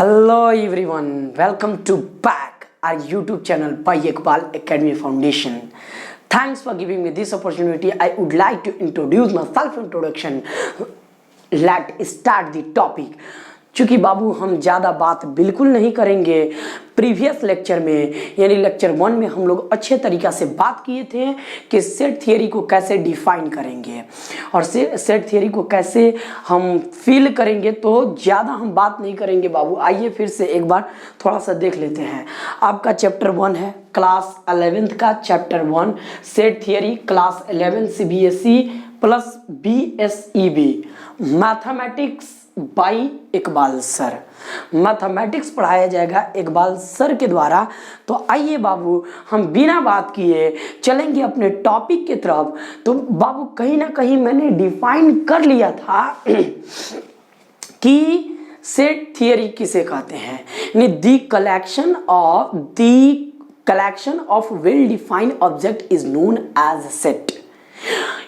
Hello everyone, welcome to back our YouTube channel by Iqbal Academy Foundation. Thanks for giving me this opportunity. I would like to introduce my self-introduction. Let's start the topic. चूँकि बाबू हम ज़्यादा बात बिल्कुल नहीं करेंगे। Previous lecture में यानी lecture 1 में हम लोग अच्छे तरीक़ा से बात किए थे कि सेट थियरी को कैसे डिफाइन करेंगे और सेट थियरी को कैसे हम फील करेंगे, तो ज़्यादा हम बात नहीं करेंगे बाबू। आइए फिर से एक बार थोड़ा सा देख लेते हैं। आपका चैप्टर 1 है क्लास 11th का chapter 1 set theory, class 11 CBSE plus BSEB mathematics by Iqbal sir. Mathematics पढ़ाया जाएगा इकबाल सर के द्वारा। तो आइए बाबू हम बिना बात किए चलेंगे अपने टॉपिक की तरफ। तो बाबू कहीं ना कहीं मैंने डिफाइन कर लिया था कि सेट थियरी किसे कहते हैं, यानी the collection of well defined object is known as set.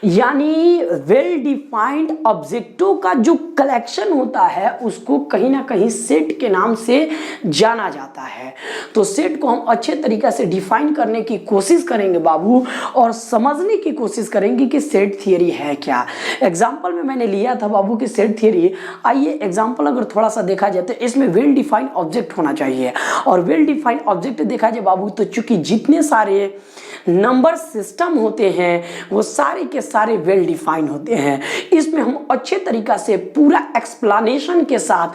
यानी वेल डिफाइंड ऑब्जेक्टों का जो कलेक्शन होता है उसको कहीं ना कहीं सेट के नाम से जाना जाता है। तो सेट को हम अच्छे तरीके से डिफाइन करने की कोशिश करेंगे बाबू और समझने की कोशिश करेंगे कि सेट थियरी है क्या। एग्जाम्पल में मैंने लिया था बाबू कि सेट थियरी, आइए एग्जाम्पल अगर थोड़ा सा देखा जाए तो इसमें वेल डिफाइंड ऑब्जेक्ट होना चाहिए। और वेल डिफाइंड ऑब्जेक्ट देखा जाए बाबू तो चूंकि जितने सारे नंबर सिस्टम होते हैं वो सारे के सारे वेल डिफाइन होते हैं। इसमें हम अच्छे तरीका से पूरा एक्सप्लेनेशन के साथ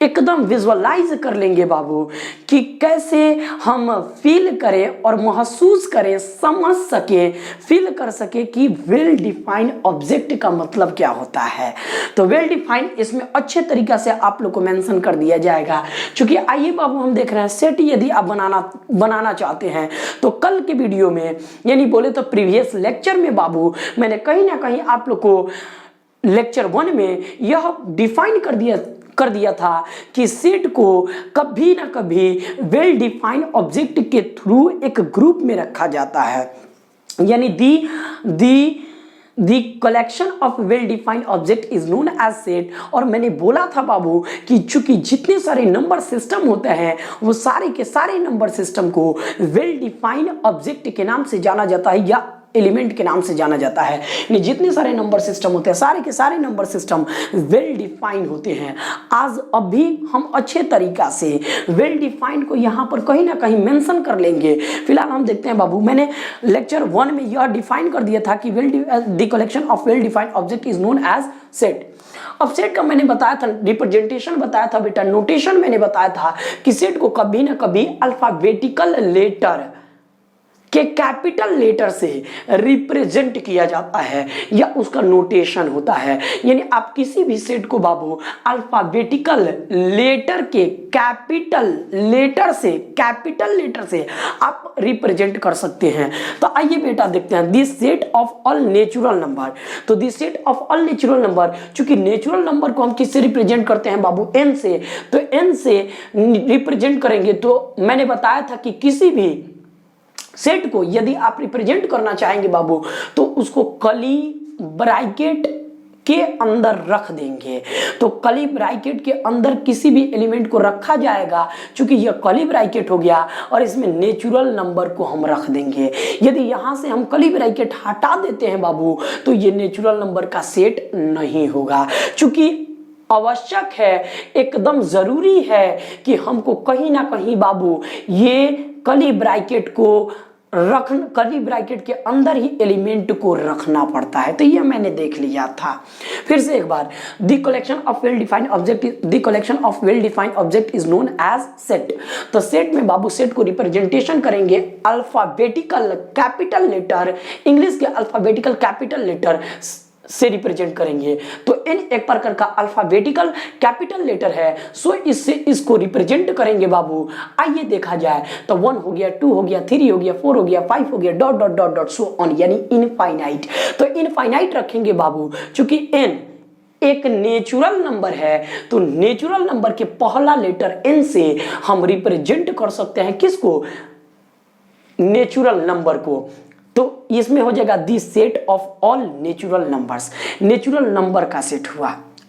एकदम विजुअलाइज कर लेंगे बाबू कि कैसे हम फील करें और महसूस करें, समझ सके, फील कर सके कि वेल डिफाइंड ऑब्जेक्ट का मतलब क्या होता है। तो वेल डिफाइंड इसमें अच्छे तरीका से आप लोग को मेंशन कर दिया जाएगा। क्योंकि आइए बाबू हम देख रहे हैं सेट यदि आप बनाना चाहते हैं तो कल के वीडियो में यानी बोले तो प्रीवियस लेक्चर में बाबू मैंने कहीं ना कहीं आप लोग को लेक्चर 1 में यह डिफाइन कर दिया था कि सेट को कभी ना कभी वेल डिफाइंड ऑब्जेक्ट के थ्रू एक ग्रुप में रखा जाता है। यानी the collection of well defined object is known as set. और मैंने बोला था बाबू कि चूंकि जितने सारे नंबर सिस्टम होते हैं वो सारे के सारे नंबर सिस्टम को वेल डिफाइंड ऑब्जेक्ट के नाम से जाना जाता है या एलिमेंट के नाम से जाना जाता है। यानी जितने सारे नंबर सिस्टम होते हैं सारे के सारे नंबर सिस्टम वेल डिफाइंड होते हैं। आज अभी हम अच्छे तरीका से वेल डिफाइंड को यहाँ पर कहीं ना कहीं मेंशन कर लेंगे। फिलहाल हम देखते हैं बाबू, मैंने लेक्चर 1 में यह डिफाइन कर दिया था कि the collection of well defined object is known as set. अब सेट का मैंने बताया था, रिप्रेजेंटेशन बताया था बेटा, नोटेशन मैंने बताया था कि सेट को कभी ना कभी अल्फाबेटिकल लेटर के कैपिटल लेटर से रिप्रेजेंट किया जाता है या उसका नोटेशन होता है। यानी आप किसी भी सेट को बाबू अल्फाबेटिकल लेटर के कैपिटल लेटर से आप रिप्रेजेंट कर सकते हैं। तो आइए बेटा देखते हैं this set of all natural number. तो this set of all natural number, चूंकि नेचुरल नंबर को हम किससे रिप्रेजेंट करते हैं बाबू, n से। तो n से रिप्रेजेंट करेंगे तो मैंने बताया था कि किसी भी सेट को यदि आप रिप्रेजेंट करना चाहेंगे बाबू तो उसको कली ब्रैकेट के अंदर रख देंगे। तो कली ब्रैकेट के अंदर किसी भी एलिमेंट को रखा जाएगा, क्योंकि यह कली ब्रैकेट हो गया और इसमें नेचुरल नंबर को हम रख देंगे। यदि यहां से हम कली ब्रैकेट हटा देते हैं बाबू तो ये नेचुरल नंबर का सेट नहीं होगा। क्योंकि आवश्यक है, एकदम जरूरी है कि हमको कहीं ना कहीं बाबू ये कली ब्रैकेट के अंदर ही एलिमेंट को रखना पड़ता है। तो ये मैंने देख लिया था। फिर से एक बार, the collection of well defined object is known as set. तो सेट में बाबू सेट को रिप्रेजेंटेशन करेंगे अल्फाबेटिकल कैपिटल लेटर, इंग्लिश के अल्फाबेटिकल कैपिटल लेटर से रिप्रेजेंट करेंगे। तो n एक प्रकार का अल्फाबेटिकल कैपिटल लेटर है, सो इससे इसको रिप्रेजेंट करेंगे बाबू। आइए देखा जाए तो 1 हो गया, 2 हो गया, 3 हो गया, 4 हो गया, 5 हो गया, dot dot dot dot so on, यानी इनफाइनाइट। तो इनफाइनाइट रखेंगे बाबू क्योंकि n एक नेचुरल नंबर है। तो नेचुरल नंबर के पहला लेटर n से हम रिप्रेजेंट कर सकते हैं किसको, नेचुरल नंबर को। तो इसमें हो जाएगा the set of all natural numbers, natural number का सेट हुआ।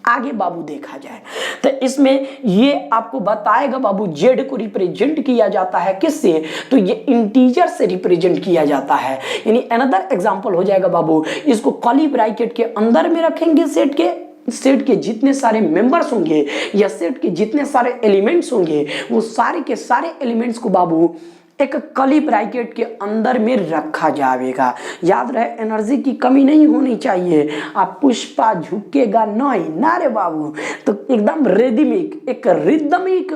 आगे बाबू देखा जाए तो इसमें ये आपको बताएगा बाबू जेड को रिप्रेजेंट किया जाता है किससे, तो ये इंटीजर से रिप्रेजेंट किया जाता है। यानी अनदर एग्जांपल हो जाएगा बाबू, इसको कर्ली ब्रैकेट के अंदर में रखेंगे, सेट के जितने सारे मेंबर्स होंगे या सेट के जितने सारे एलिमेंट्स होंगे वो सारे के सारे एलिमेंट्स को बाबू एक कर्ली ब्रैकेट के अंदर में रखा जाएगा। याद रहे एनर्जी की कमी नहीं होनी चाहिए। आप पुष्पा झुकेगा नहीं ना रे बाबू, तो एकदम रिदमिक, एक रिदमिक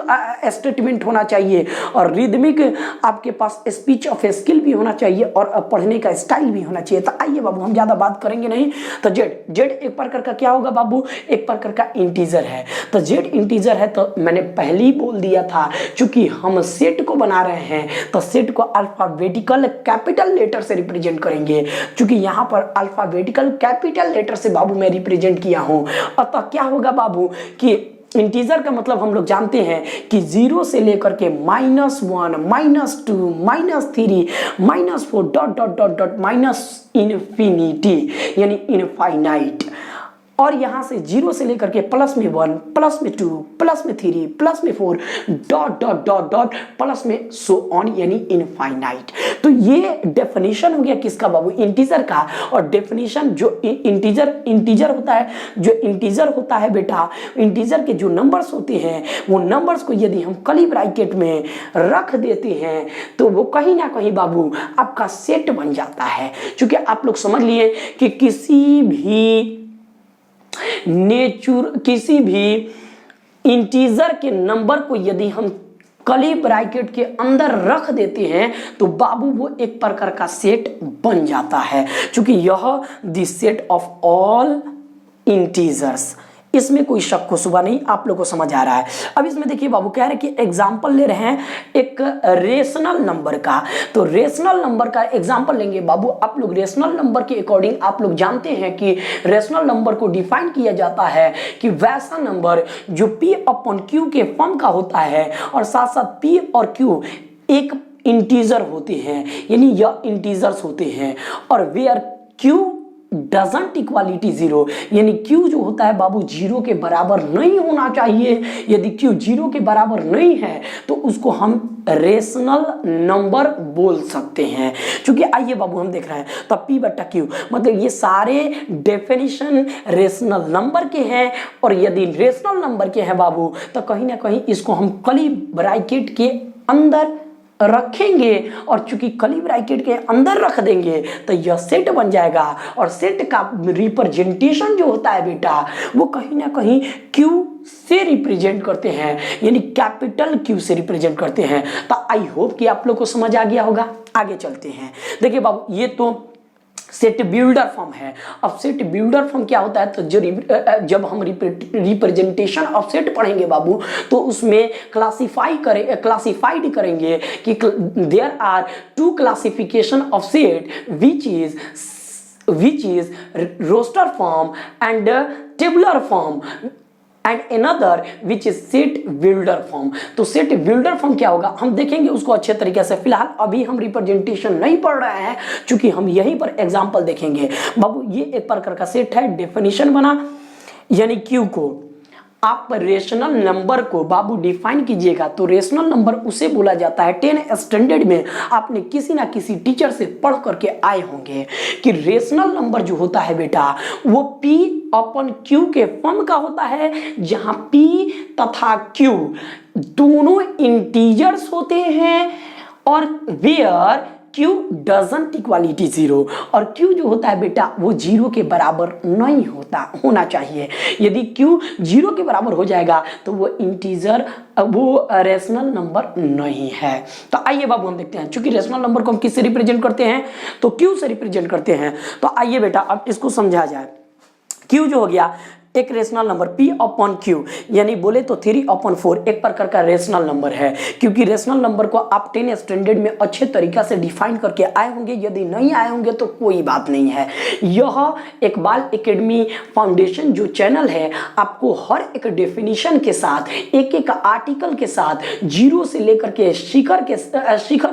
स्टेटमेंट होना चाहिए और रिदमिक आपके पास स्पीच ऑफ स्किल भी होना चाहिए और पढ़ने का स्टाइल भी होना चाहिए। तो आइए बाबू हम ज्यादा बात करेंगे नहीं। तो जेड एक प्रकार का क्या होगा बाबू, एक प्रकार का इंटीजर है। तो जेड इंटीजर है तो मैंने पहले ही बोल दिया था, चूंकि हम सेट को बना रहे हैं तो सेट को अल्फाबेटिकल कैपिटल लेटर से रिप्रेजेंट करेंगे। चूंकि यहां पर अल्फाबेटिकल कैपिटल लेटर से बाबू मैं रिप्रेजेंट किया हूं, अतः क्या होगा बाबू कि इंटीजर का मतलब हम लोग जानते हैं कि 0 से लेकर के -1 -2 -3 -4 dot dot dot dot minus infinity यानी इनफाइनाइट, और यहां से 0 से लेकर के +1 +2 +3 +4 dot dot dot dot plus में सो ऑन यानी इनफाइनाइट। तो ये डेफिनेशन हो गया किसका बाबू, इंटीजर का। और डेफिनेशन जो इंटीजर होता है बेटा, इंटीजर के जो नंबर्स होते हैं वो नंबर्स को यदि हम कर्ली ब्रैकेट में रख देते हैं तो वो कहीं ना कहीं बाबू आपका सेट बन जाता है। क्योंकि आप लोग समझ लिए कि किसी भी इंटीजर के नंबर को यदि हम कर्ली ब्रैकेट के अंदर रख देते हैं तो बाबू वो एक प्रकार का सेट बन जाता है, क्योंकि यह the set of all integers. इसमें कोई शक को सुबह नहीं, आप लोगों को समझ आ रहा है। अब इसमें देखिए बाबू कह रहे कि एग्जाम्पल ले रहे हैं एक रेशनल नंबर का। तो रेशनल नंबर का एग्जाम्पल लेंगे बाबू। आप लोग रेशनल नंबर के अकॉर्डिंग आप लोग जानते हैं कि रेशनल नंबर को डिफाइन किया जाता है कि वैसा नंबर जो P/Q के फॉर्म का होता है और साथ साथ P और Q एक इंटीजर होते हैं, यानी यह इंटीजर्स होते हैं, और वेयर Q डजंट इक्वालिटी 0 यानी Q जो होता है बाबू 0 के बराबर नहीं होना चाहिए। यदि Q 0 के बराबर नहीं है तो उसको हम रेशनल नंबर बोल सकते हैं। क्योंकि आइए बाबू हम देख रहे हैं तो P/Q मतलब ये सारे डेफिनेशन रेशनल नंबर के हैं, और यदि रेशनल नंबर के हैं बाबू तो कहीं ना कहीं इसको हम कर्ली ब्रैकेट के अंदर रखेंगे, और चूंकि कर्ली ब्रैकेट के अंदर रख देंगे तो यह सेट बन जाएगा। और सेट का रिप्रेजेंटेशन जो होता है बेटा वो कहीं ना कहीं Q से रिप्रेजेंट करते हैं, यानी कैपिटल Q से रिप्रेजेंट करते हैं। तो आई होप कि आप लोग को समझ आ गया होगा। आगे चलते हैं। देखिए बाबू ये तो सेट बिल्डर फॉर्म है। अब सेट बिल्डर फॉर्म क्या होता है, तो जब हम रिप्रेजेंटेशन ऑफ सेट पढ़ेंगे बाबू तो उसमें क्लासिफाइड करेंगे कि there are 2 classification of set which is roster form and tabular form and another which is set builder form। तो सेट बिल्डर फॉर्म क्या होगा हम देखेंगे उसको अच्छे तरीके से। फिलहाल अभी हम रिप्रेजेंटेशन नहीं पढ़ रहे हैं, क्योंकि हम यहीं पर एग्जांपल देखेंगे बाबू। ये एक प्रकार का सेट है, डेफिनेशन बना, यानी Q को आप रेशनल नंबर को बाबू डिफाइन कीजिएगा तो रेशनल नंबर उसे बोला जाता है। 10 स्टैंडर्ड में आपने किसी ना किसी टीचर से पढ़ करके आए होंगे कि रेशनल नंबर जो होता है बेटा वो P/Q के फॉर्म का होता है, जहां P तथा Q दोनों इंटीजर्स होते हैं, और वेयर Q डजंट इक्वालिटी 0, और Q जो होता है बेटा वो 0 के बराबर नहीं होना चाहिए। यदि Q 0 के बराबर हो जाएगा तो वो इंटीजर, वो रेशनल नंबर नहीं है। तो आइए बाबू हम देखते हैं, क्योंकि रेशनल नंबर को हम किससे रिप्रेजेंट करते हैं तो Q से रिप्रेजेंट करते हैं। तो आइए बेटा अब इसको समझा जाए। Q जो हो गया एक रेशनल नंबर P/Q, यानी बोले तो 3/4 एक प्रकार का रेशनल नंबर है। क्योंकि रेशनल नंबर को आप 10 स्टैंडर्ड में अच्छे तरीका से डिफाइन करके आए होंगे, यदि नहीं आए होंगे तो कोई बात नहीं है। यह इकबाल एकेडमी फाउंडेशन जो चैनल है आपको हर एक डेफिनेशन के साथ, एक एक आर्टिकल के साथ 0 से लेकर के शिखर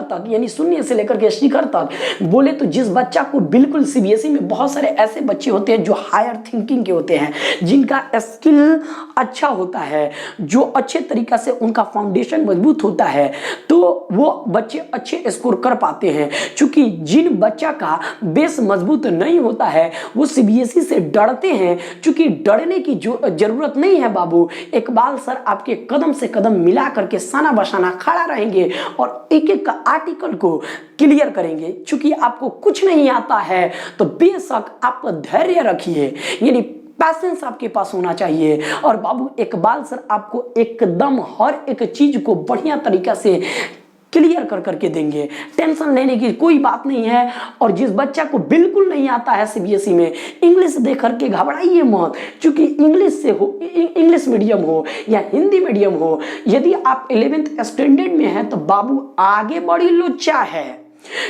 तक, यानी 0 से लेकर के शिखर तक, बोले तो जिस बच्चा को बिल्कुल CBSE में बहुत सारे ऐसे बच्चे होते हैं जो हायर थिंकिंग के होते हैं, जिनका स्किल अच्छा होता है, जो अच्छे तरीका से उनका फाउंडेशन मजबूत होता है, तो वो बच्चे अच्छे स्कोर कर पाते हैं। क्योंकि जिन बच्चा का बेस मजबूत नहीं होता है वो सीबीएसई से डरते हैं। क्योंकि डरने की जो जरूरत नहीं है बाबू, इकबाल सर आपके कदम से कदम मिला करके साना बसाना खड़ा रहेंगे और एक एक का आर्टिकल को क्लियर करेंगे। क्योंकि आपको कुछ नहीं आता है तो बेशक आप धैर्य रखिए, यानी पैसेंस आपके पास होना चाहिए। और बाबू इकबाल सर आपको एकदम हर एक चीज को बढ़िया तरीका से क्लियर कर करके देंगे, टेंशन लेने की कोई बात नहीं है। और जिस बच्चा को बिल्कुल नहीं आता है सीबीएसई में, इंग्लिश देख करके घबराइए मत। क्योंकि इंग्लिश से हो, इंग्लिश मीडियम हो या हिंदी मीडियम हो, यदि आप 11th स्टैंडर्ड में हैं तो बाबू आगे बड़ी लोचा है।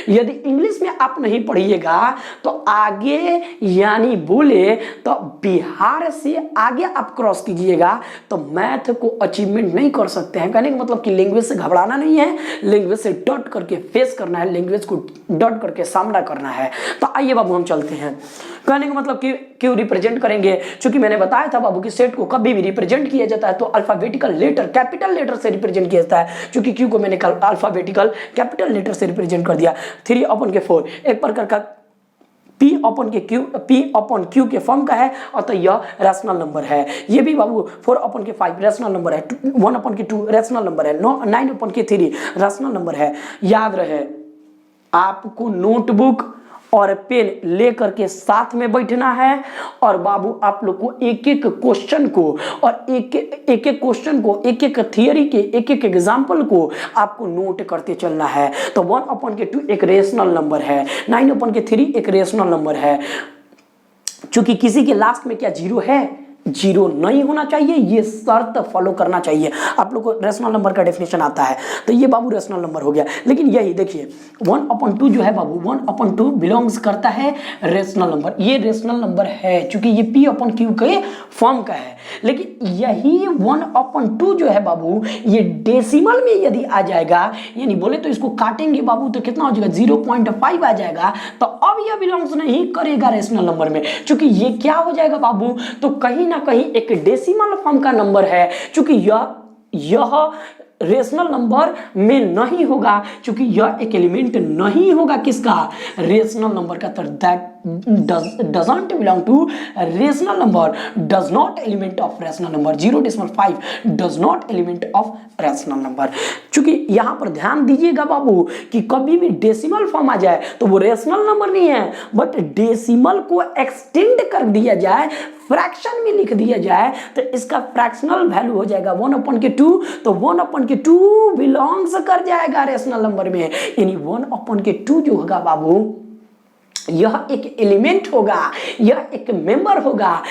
यदि इंग्लिश में आप नहीं पढ़िएगा तो आगे, यानी बोले तो बिहार से आगे आप क्रॉस कीजिएगा तो मैथ को अचीवमेंट नहीं कर सकते हैं। कहने का मतलब कि लैंग्वेज से घबराना नहीं है, लैंग्वेज से डट करके फेस करना है, लैंग्वेज को डट करके सामना करना है। तो आइए बाबू हम चलते हैं। कहने का मतलब कि क्यों रिप्रेजेंट करेंगे, क्योंकि मैंने बताया था बाबू कि सेट को कभी भी रिप्रेजेंट किया जाता है तो अल्फाबेटिकल लेटर, कैपिटल लेटर से रिप्रेजेंट किया जाता है। क्योंकि क्यू को मैंने अल्फाबेटिकल कैपिटल लेटर से रिप्रेजेंट कर दिया। 3/4 एक प्रकार का P/Q के फॉर्म का है और तो यह रैशनल नंबर है। ये भी बाबू 4/5 रैशनल नंबर है, 1/2 रैशनल नंबर है, 9/3 रैशनल नंबर है। याद रहे आपको नोटबुक और पेन लेकर के साथ में बैठना है और बाबू आप लोग को एक एक क्वेश्चन को और एक एक क्वेश्चन को, एक एक थियरी के एक एक एग्जाम्पल को आपको नोट करते चलना है। तो 1/2 एक रेशनल नंबर है, 9/3 एक रेशनल नंबर है। चूंकि किसी के लास्ट में क्या जीरो है, जीरो नहीं होना चाहिए, ये शर्त फॉलो करना चाहिए। आप लोग को रेशनल नंबर का डेफिनेशन आता है तो ये बाबू रेशनल नंबर हो गया। लेकिन यही देखिए 1/2 जो है बाबू, 1/2 बिलोंग्स करता है रेशनल नंबर। ये रेशनल नंबर है क्योंकि ये P/Q के फॉर्म का है। लेकिन यही 1/2 जो है बाबू, ये डेसिमल में यदि आ जाएगा, यानी बोले तो इसको काटेंगे बाबू तो कितना हो जाएगा, 0.5 आ जाएगा। तो अब यह बिलोंग्स नहीं करेगा रेशनल नंबर में, क्योंकि ये क्या हो जाएगा बाबू, तो कहीं ना कहीं एक डेसिमल फॉर्म का नंबर है। क्योंकि यह रेशनल नंबर में नहीं होगा, क्योंकि यह एक एलिमेंट नहीं होगा किसका, रेशनल नंबर का। तो that doesn't belong to rational number, does not element of rational number, 0.5 does not element of rational number। क्योंकि यहां पर ध्यान दीजिएगा बाबू कि कभी भी डेसिमल फॉर्म आ जाए तो वो रेशनल नंबर नहीं है, बट डेसिमल को एक्सटेंड कर दिया जाए, फ्रैक्शन में लिख दिया जाए तो इसका फ्रैक्शनल वैल्यू हो जाएगा 1/2। तो 1/2 बिलोंग्स कर जाएगा रेशनल नंबर में, यानी 1/2 जो होगा बाबू यह एक एलिमेंट होगा, यह एक मेंबर होगा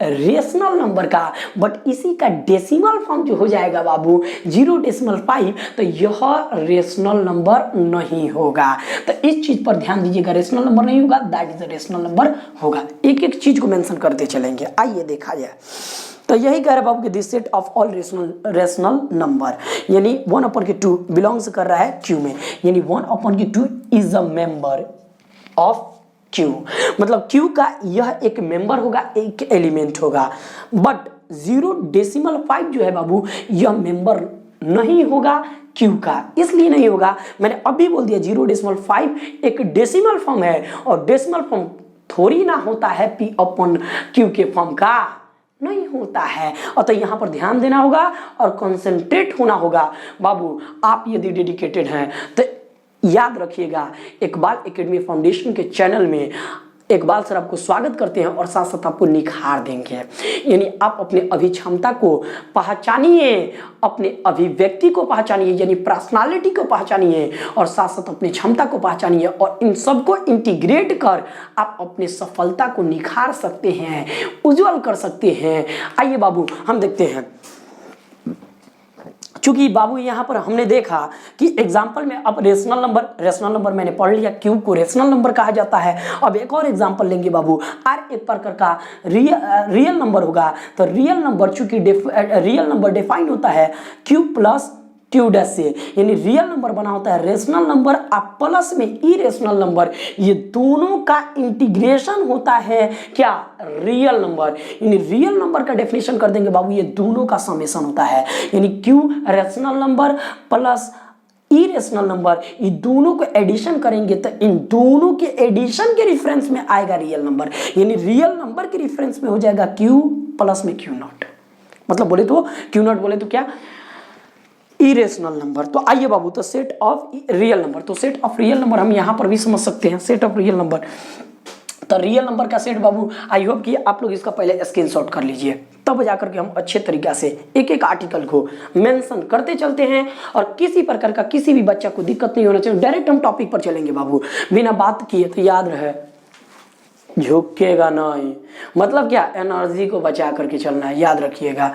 रेशनल नंबर का। बट इसी का डेसिमल फॉर्म जो हो जाएगा बाबू 0.5, तो यह रेशनल नंबर नहीं होगा। तो इस चीज पर ध्यान दीजिएगा, रेशनल नंबर नहीं होगा, दैट इज रेशनल नंबर होगा। एक एक चीज को मेंशन करते चलेंगे, आइए देखा जाए। तो यही कह रहे बाबू कि this set of all rational number, यानी 1/2 बिलोंग्स कर रहा है क्यू में, यानी 1/2 is a member of Q. मतलब क्यू का यह एक मेंबर होगा, एक एलिमेंट होगा। बट 0.5 जो है बाबू यह मेंबर नहीं होगा क्यू का। इसलिए नहीं होगा, मैंने अभी बोल दिया 0.5 एक डेसिमल फॉर्म है और डेसिमल फॉर्म थोड़ी ना होता है P/Q के फॉर्म का, नहीं होता है। और तो यहां पर ध्यान देना होगा और कंसंट्रेट होना होगा। बाबू आप यदि डेडिकेटेड हैं तो याद रखिएगा, इकबाल एकेडमी फाउंडेशन के चैनल में इकबाल सर आपको स्वागत करते हैं और साथ साथ आपको निखार देंगे। यानी आप अपने अभिक्षमता को पहचानिए, अपने अभिव्यक्ति को पहचानिए, यानी पर्सनालिटी को पहचानिए और साथ साथ अपनी क्षमता को पहचानिए और इन सबको इंटीग्रेट कर आप अपने सफलता को निखार सकते हैं, उज्जवल कर सकते हैं। आइए बाबू हम देखते हैं। चूंकि बाबू यहाँ पर हमने देखा कि एग्जाम्पल में अब रेशनल नंबर मैंने पढ़ लिया, क्यू को रेशनल नंबर कहा जाता है। अब एक और एग्जाम्पल लेंगे बाबू, आर एक प्रकार का रियल नंबर होगा। तो रियल नंबर चूंकि रियल नंबर डिफाइन होता है क्यू प्लस ट्यूडस से, यानी रियल नंबर बना होता है रेशनल नंबर आप प्लस में इरेशनल नंबर, ये दोनों का इंटीग्रेशन होता है क्या, रियल नंबर। यानी रियल नंबर का डेफिनेशन कर देंगे बाबू, ये दोनों का समेशन होता है, यानी Q rational number plus irrational number, ये दोनों को एडिशन करेंगे तो इन दोनों के एडिशन के रेफरेंस में आएगा रियल नंबर, यानी रियल नंबर के रेफरेंस में हो जाएगा क्यू प्लस में क्यू नॉट, मतलब बोले तो क्यू नॉट बोले तो क्या, इरेशनल नंबर। तो आइए बाबू, तो सेट ऑफ रियल नंबर, तो सेट ऑफ रियल नंबर हम यहां पर भी समझ सकते हैं, सेट ऑफ रियल नंबर। तो रियल नंबर का सेट बाबू, आई होप कि आप लोग इसका पहले स्क्रीनशॉट कर लीजिए, तब जाकर के हम अच्छे तरीके से एक एक आर्टिकल को मेंशन करते चलते हैं और किसी प्रकार का किसी भी बच्चा को दिक्कत नहीं होना चाहिए। डायरेक्ट हम टॉपिक पर चलेंगे बाबू, बिना बात किए, तो याद रहे झुकेगा नहीं, मतलब क्या, एनर्जी को बचा करके चलना है, याद रखिएगा।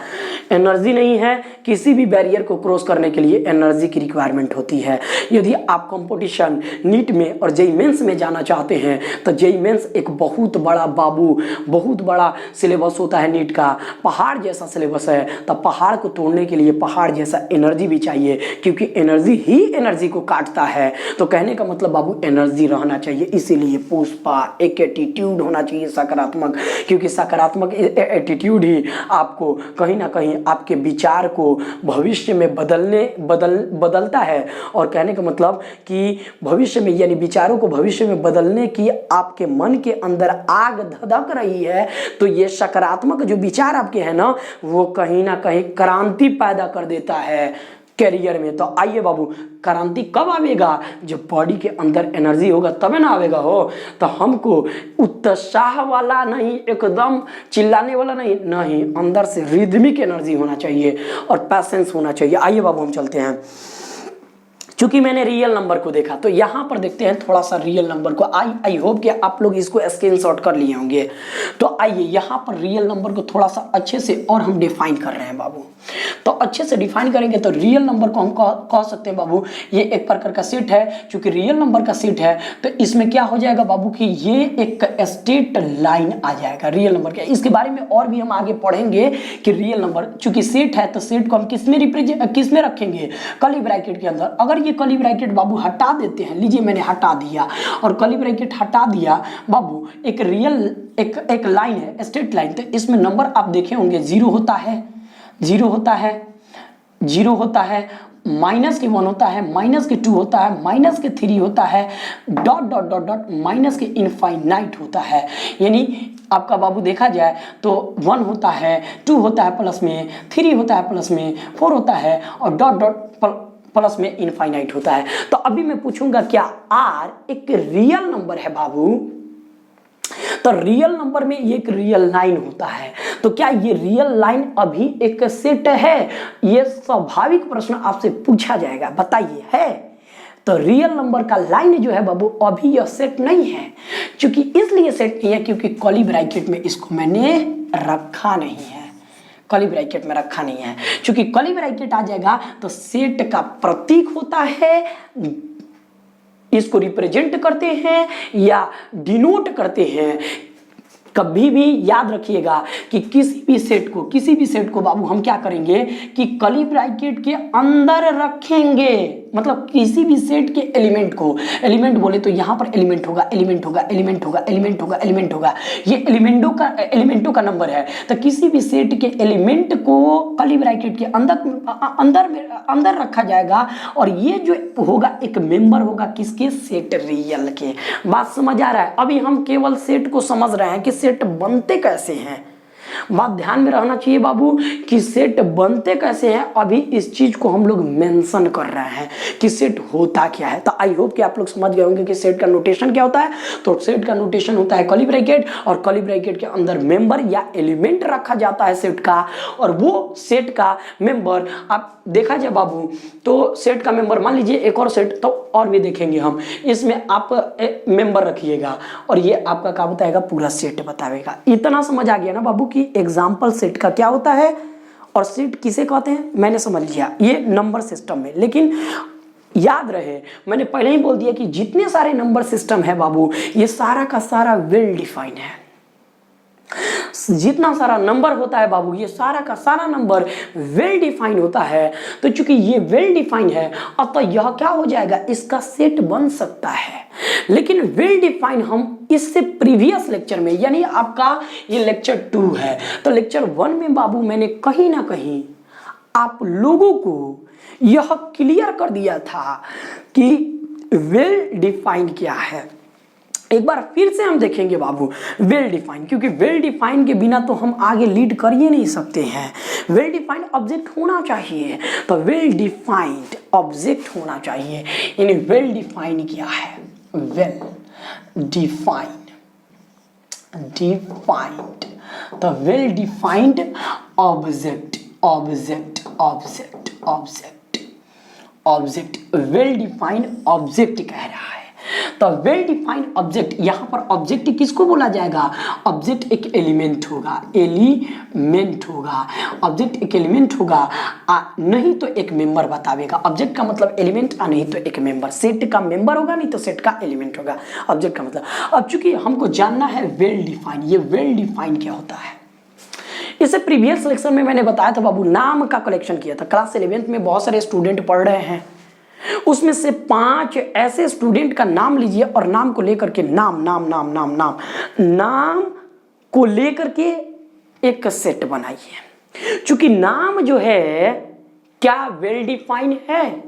एनर्जी नहीं है, किसी भी बैरियर को क्रॉस करने के लिए एनर्जी की रिक्वायरमेंट होती है। यदि आप कंपटीशन नीट में और जेईई मेंस में जाना चाहते हैं तो जेईई मेंस एक बहुत बड़ा बाबू, बहुत बड़ा सिलेबस होता है नीट का, पहाड़ जैसा सिलेबस है। तब पहाड़ को तोड़ने के लिए पहाड़ जैसा एनर्जी भी चाहिए, क्योंकि एनर्जी ही एनर्जी को काटता है। तो कहने का मतलब बाबू एनर्जी रहना चाहिए, इसीलिए पुष्पा एक एटीट्यूड होना चाहिए सकारात्मक, क्योंकि सकारात्मक एटीट्यूड ही आपको कहीं ना कहीं आपके विचार को भविष्य में बदलता है। और कहने का मतलब कि भविष्य में, यानी विचारों को भविष्य में बदलने की आपके मन के अंदर आग धधक रही है, तो ये सकारात्मक जो विचार आपके हैं ना, वो कहीं ना कहीं क्रांति पैदा कर देता है कैरियर में। तो आइए बाबू, क्रांति कब आवेगा, जब बॉडी के अंदर एनर्जी होगा तब ना आवेगा हो। तो हमको उत्साह वाला नहीं, एकदम चिल्लाने वाला नहीं, अंदर से रिदमिक एनर्जी होना चाहिए और पैसेंस होना चाहिए। आइए बाबू हम चलते हैं, चूंकि मैंने रियल नंबर को देखा तो यहां पर देखते हैं थोड़ा सा रियल नंबर को। आई होप कि आप लोग इसको स्क्रीनशॉट कर लिए होंगे। तो आइए यहां पर रियल नंबर को थोड़ा सा अच्छे से और हम डिफाइन कर रहे हैं बाबू। तो अच्छे से डिफाइन करेंगे तो रियल नंबर को हम कह सकते हैं बाबू, ये एक प्रकार का सेट है। चूंकि रियल नंबर का सेट है तो इसमें क्या हो जाएगा बाबू कि ये एक स्ट्रेट लाइन आ जाएगा रियल नंबर का। इसके बारे में और भी हम आगे पढ़ेंगे कि रियल नंबर चूंकि सेट है तो सेट को हम किस में रखेंगे, कर्ली ब्रैकेट के अंदर। अगर ये कर्ली ब्रैकेट बाबू हटा देते हैं, लीजिए मैंने हटा दिया और कर्ली ब्रैकेट हटा दिया बाबू, एक रियल एक लाइन है स्ट्रेट लाइन, तो इसमें नंबर आप देखे होंगे 0 होता है, 0 होता है, 0 होता है, माइनस के 1 होता है, माइनस के 2 होता है, माइनस के 3 होता है, dot dot dot dot minus के इनफाइनाइट होता है। यानी आपका बाबू देखा जाए तो 1 होता है, 2 होता है प्लस में, 3 होता है प्लस में, 4 होता है और डॉट डॉट प्लस में इनफाइनाइट होता है। तो अभी मैं पूछूंगा क्या R एक रियल नंबर है बाबू? तो रियल नंबर में ये एक रियल लाइन होता है, तो क्या ये रियल लाइन अभी एक सेट है? ये स्वाभाविक प्रश्न आपसे पूछा जाएगा, बताइए है? तो रियल नंबर का लाइन जो है बाबू अभी यह सेट नहीं है। क्योंकि इसलिए सेट नहीं है क्योंकि कर्ली ब्रैकेट में इसको मैंने रखा नहीं है, कर्ली ब्रैकेट में रखा नहीं है। क्योंकि कर्ली ब्रैकेट आ जाएगा तो सेट का प्रतीक होता है, इसको रिप्रेजेंट करते हैं या डिनोट करते हैं। कभी भी याद रखिएगा कि किसी भी सेट को बाबू हम क्या करेंगे कि कर्ली ब्रैकेट के अंदर रखेंगे। मतलब किसी भी सेट के एलिमेंट को, एलिमेंट बोले तो यहाँ पर एलिमेंट होगा, एलिमेंट होगा, एलिमेंट होगा, एलिमेंट होगा, एलिमेंट होगा, ये एलिमेंटों का नंबर है। तो किसी भी सेट के एलिमेंट को कर्ली ब्रैकेट के अंदर रखा जाएगा और ये जो होगा एक मेंबर होगा किसके, सेट रियल के। बात समझ आ रहा है? अभी हम केवल सेट को समझ रहे हैं कि सेट बनते कैसे हैं। बात ध्यान में रहना चाहिए बाबू कि सेट बनते कैसे हैं। अभी इस चीज को हम लोग मेंशन कर रहे हैं कि सेट होता क्या है। तो आई होप कि आप लोग समझ गए होंगे कि सेट का नोटेशन क्या होता है। तो सेट का नोटेशन होता है कर्ली ब्रैकेट और कर्ली ब्रैकेट के अंदर मेंबर या एलिमेंट रखा जाता है सेट का, और वो सेट का मेंबर आप देखा जाए बाबू तो सेट का मेंबर मान लीजिए एक और सेट, तो और भी देखेंगे हम, इसमें आप मेंबर रखिएगा और ये आपका क्या बताएगा, पूरा सेट बताएगा। इतना समझ आ गया ना बाबू कि एग्जाम्पल सेट का क्या होता है और सेट किसे कहते हैं, मैंने समझ लिया ये नंबर सिस्टम में। लेकिन याद रहे मैंने पहले ही बोल दिया कि जितने सारे नंबर सिस्टम है बाबू ये सारा का सारा वेल डिफाइंड है, जितना सारा नंबर होता है बाबू, ये सारा का सारा नंबर वेल डिफाइन होता है। तो चूंकि ये वेल डिफाइन है, अतः यह क्या हो जाएगा, इसका सेट बन सकता है। लेकिन वेल डिफाइन हम इससे प्रीवियस लेक्चर में, यानी आपका ये लेक्चर 2 है, तो लेक्चर 1 में बाबू मैंने कहीं ना कहीं आप लोगों को यह क्लियर कर दिया था कि वेल डिफाइन क्या है। एक बार फिर से हम देखेंगे बाबू वेल डिफाइन, क्योंकि वेल डिफाइन के बिना तो हम आगे लीड कर ही नहीं सकते हैं। वेल डिफाइंड ऑब्जेक्ट होना चाहिए, तो वेल डिफाइंड ऑब्जेक्ट होना चाहिए। यानी वेल डिफाइंड क्या है, वेल डिफाइंड, डिफाइंड, तो well defined object, object, object, object, object, well defined object कह रहा है। तो वेल डिफाइंड ऑब्जेक्ट, यहां पर ऑब्जेक्ट किसको बोला जाएगा, ऑब्जेक्ट एक एलिमेंट होगा, एलिमेंट होगा, ऑब्जेक्ट एक एलिमेंट होगा, नहीं तो एक मेंबर बतावेगा। ऑब्जेक्ट का मतलब एलिमेंट, नहीं तो एक मेंबर। सेट का मेंबर होगा, नहीं तो सेट का एलिमेंट होगा ऑब्जेक्ट का मतलब। अब चूंकि हमको जानना है वेल डिफाइंड, ये वेल डिफाइंड क्या होता है। इसे प्रीवियस लेक्चर में मैंने बताया था बाबू, नाम का कलेक्शन किया था। क्लास 11th में बहुत सारे स्टूडेंट पढ़ रहे हैं, उसमें से 5 ऐसे स्टूडेंट का नाम लीजिए और नाम को लेकर के नाम नाम नाम नाम नाम नाम को लेकर के एक सेट बनाइए। चूंकि नाम जो है क्या वेल डिफाइन है,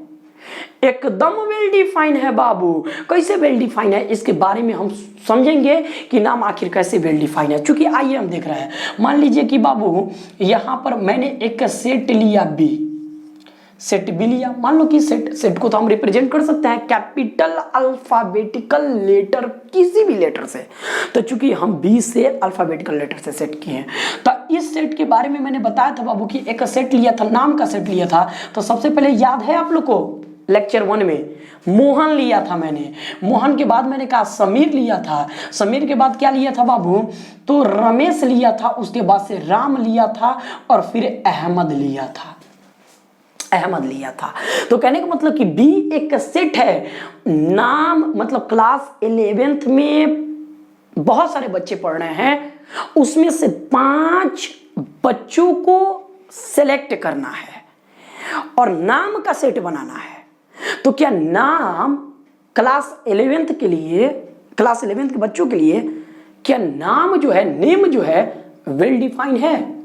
एकदम वेल डिफाइन है बाबू। कैसे वेल डिफाइन है इसके बारे में हम समझेंगे कि नाम आखिर कैसे वेल डिफाइन है। चूंकि आइए हम देख रहे हैं, मान लीजिए कि बाबू यहां पर मैंने एक सेट लिया बी, सेट बी लिया। मान लो कि सेट को तो हम रिप्रेजेंट कर सकते हैं कैपिटल अल्फाबेटिकल लेटर, किसी भी लेटर से। तो चूंकि हम बी से अल्फाबेटिकल लेटर से सेट किए हैं, तो इस सेट के बारे में मैंने बताया था बाबू कि एक सेट लिया था, नाम का सेट लिया था। तो सबसे पहले याद है आप लोग को लेक्चर 1 में मोहन लिया था मैंने, मोहन के बाद मैंने कहा समीर लिया था, समीर के बाद क्या लिया था बाबू, तो रमेश लिया था, उसके बाद से राम लिया था और फिर अहमद लिया था, अहमद लिया था। तो कहने का मतलब कि बी एक सेट है। नाम मतलब क्लास 11th में बहुत सारे बच्चे पढ़ रहे हैं, उसमें से 5 बच्चों को सिलेक्ट करना है और नाम का सेट बनाना है। तो क्या नाम क्लास 11th के लिए, क्लास 11th के बच्चों के लिए क्या नाम जो है, नेम जो है वेल डिफाइन है?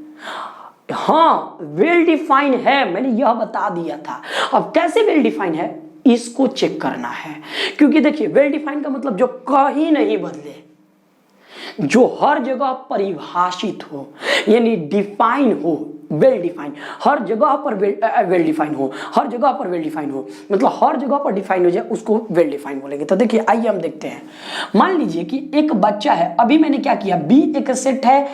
हाँ वेल डिफाइन है, मैंने यह बता दिया था। अब कैसे वेल डिफाइन है इसको चेक करना है, क्योंकि देखिए वेल डिफाइन का मतलब जो कहीं नहीं बदले, जो हर जगह परिभाषित हो, यानी डिफाइन हो, वेल डिफाइन, हर जगह पर वेल डिफाइन हो, हर जगह पर वेल डिफाइन हो, मतलब हर जगह पर डिफाइन हो जाए उसको वेल डिफाइन बोलेंगे। तो देखिए आइए हम देखते हैं। मान लीजिए कि एक बच्चा है, अभी मैंने क्या किया, बी एक सेट है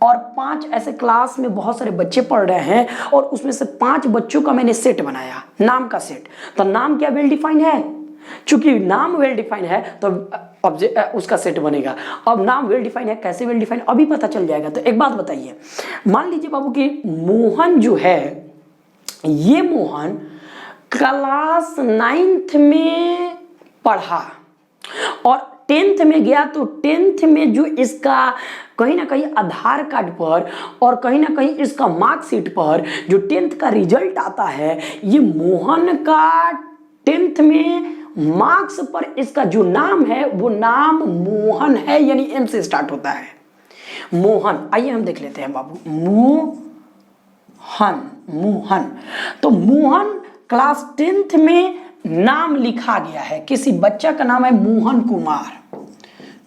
और 5 ऐसे क्लास में बहुत सारे बच्चे पढ़ रहे हैं और उसमें से 5 बच्चों का मैंने सेट बनाया, नाम का सेट। तो नाम क्या वेल डिफाइन है? चूंकि नाम वेल डिफाइन है तो ऑब्जेक्ट उसका सेट बनेगा। अब नाम वेल डिफाइन है, कैसे वेल डिफाइन अभी पता चल जाएगा। तो एक बात बताइए, मान लीजिए बाबू कि मोहन जो है, ये मोहन क्लास 9th में पढ़ा और 10th में गया, तो 10th में जो इसका कहीं ना कहीं आधार कार्ड पर और कहीं ना कहीं इसका मार्कशीट पर जो 10th का रिजल्ट आता है, ये मोहन का 10th में मार्क्स पर इसका जो नाम है वो नाम मोहन है, यानी एम से स्टार्ट होता है, मोहन। आइए हम देख लेते हैं बाबू, मोहन, मोहन। तो मोहन क्लास 10th में नाम लिखा गया है, किसी बच्चा का नाम है मोहन कुमार,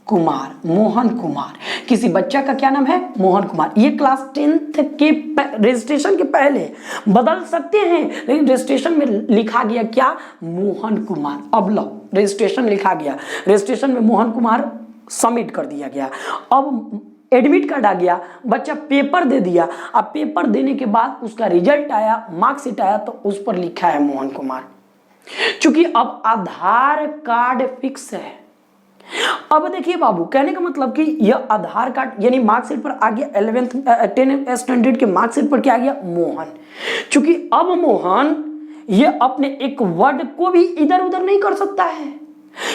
कुमार, मोहन कुमार, किसी बच्चा का क्या नाम है, मोहन कुमार। ये क्लास 10th के रजिस्ट्रेशन के पहले बदल सकते हैं, लेकिन रजिस्ट्रेशन में लिखा गया क्या, मोहन कुमार। अब लो रजिस्ट्रेशन लिखा गया, रजिस्ट्रेशन में मोहन कुमार सबमिट कर दिया गया। अब एडमिट कार्ड आ गया, बच्चा पेपर दे दिया। अब पेपर देने के बाद उसका रिजल्ट आया, मार्कशीट आया, तो उस पर लिखा है मोहन कुमार। चूंकि अब आधार कार्ड फिक्स है। अब देखिए बाबू, कहने का मतलब कि यह आधार कार्ड यानी मार्कशीट पर आ गया 10th स्टैंडर्ड के मार्कशीट पर क्या आ गया, मोहन। चूंकि अब मोहन ये अपने एक वर्ड को भी इधर उधर नहीं कर सकता है,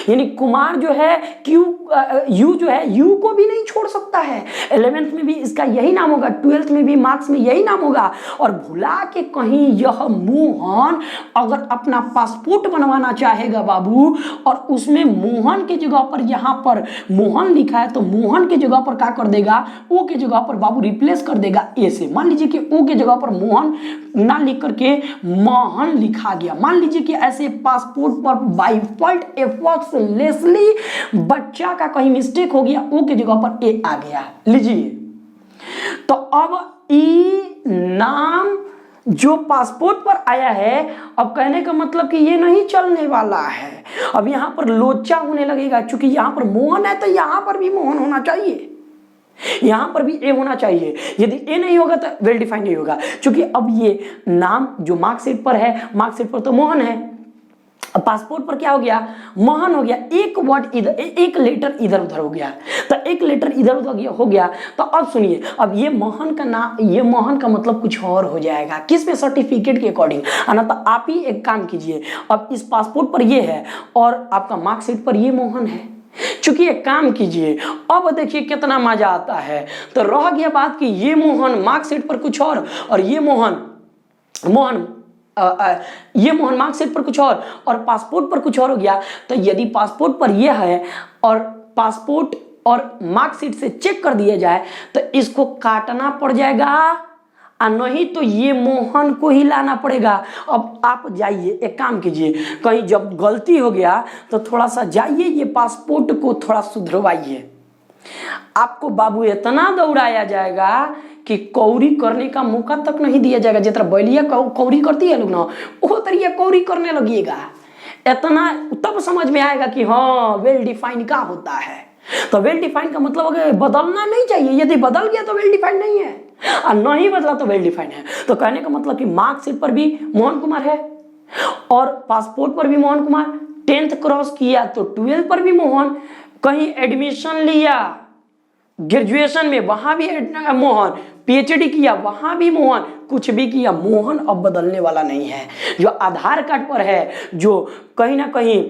यानी कुमार जो है क्यू यू जो है यू को भी नहीं छोड़ सकता है। 11th में भी इसका यही नाम होगा, 12th में भी मार्क्स में यही नाम होगा। और भुला के कहीं यह मोहन अगर अपना पासपोर्ट बनवाना चाहेगा बाबू और उसमें मोहन के जगह पर यहाँ पर मोहन लिखा है तो मोहन के जगह पर क्या कर देगा, ओ के जगह पर बाबू रिप्लेस कर देगा ए से। मान लीजिए कि ओ के जगह पर मोहन ना लिख करके मोहन लिखा गया। मान लीजिए कि ऐसे पासपोर्ट पर बाई फॉल्ट एफर्टलेसली बच्चा का कहीं मिस्टेक हो गया, ओ के जगह पर ए आ गया। लीजिए तो अब ई नाम जो पासपोर्ट पर आया है, अब कहने का मतलब कि ये नहीं चलने वाला है। अब यहां पर लोचा होने लगेगा, क्योंकि यहां पर मोहन है तो यहां पर भी मोहन होना चाहिए, यहां पर भी ए होना चाहिए। यदि ए नहीं होगा तो वेल डिफाइंड नहीं होगा, क्योंकि अब ये नाम जो मार्कशीट पर है, मार्कशीट पर तो मोहन है, अब पासपोर्ट पर क्या हो गया, मोहन हो गया। एक वर्ड इधर, एक लेटर इधर उधर हो गया, तो एक लेटर इधर उधर हो गया। तो अब सुनिए, अब ये मोहन का नाम, ये मोहन का मतलब कुछ और हो जाएगा। किस में, सर्टिफिकेट के अकॉर्डिंग। ना तो आप ही एक काम कीजिए, अब इस पासपोर्ट पर ये है और आपका मार्कशीट पर ये मोहन है, चूंकि एक काम कीजिए, अब देखिए कितना मजा आता है। तो रह गया बात कि ये मोहन मार्कशीट पर कुछ और ये मोहन ये मोहन मार्कशीट पर कुछ और पासपोर्ट पर कुछ और हो गया। तो यदि पासपोर्ट पर यह है और पासपोर्ट और मार्कशीट से चेक कर दिया जाए तो इसको काटना पड़ जाएगा, और नहीं तो ये मोहन को ही लाना पड़ेगा। अब आप जाइए, एक काम कीजिए, कहीं जब गलती हो गया तो थोड़ा सा जाइए, ये पासपोर्ट को थोड़ा सुधरवाइए। आपको बाबू इतना दौड़ाया जाएगा कि कौरी करने का मौका तक नहीं दिया जाएगा। जितना बैलिया कौरी करती है लोग ना, वो तरीके कौरी करने लगिएगा। इतना तब समझ में आएगा कि हाँ वेल डिफाइन क्या होता है। तो वेल डिफाइन का मतलब अगर बदलना नहीं चाहिए, यदि बदल गया तो वेल डिफाइन नहीं है, और नहीं बदला तो वेल डिफाइन है। तो कहने का मतलब कि मार्कशीट पर भी मोहन कुमार है और पासपोर्ट पर भी मोहन कुमार, 10th क्रॉस किया तो 12th पर भी मोहन, कहीं एडमिशन लिया ग्रेजुएशन में वहां भी मोहन, पीएचडी किया वहां भी मोहन, कुछ भी किया मोहन अब बदलने वाला नहीं है। जो आधार कार्ड पर है, जो कहीं ना कहीं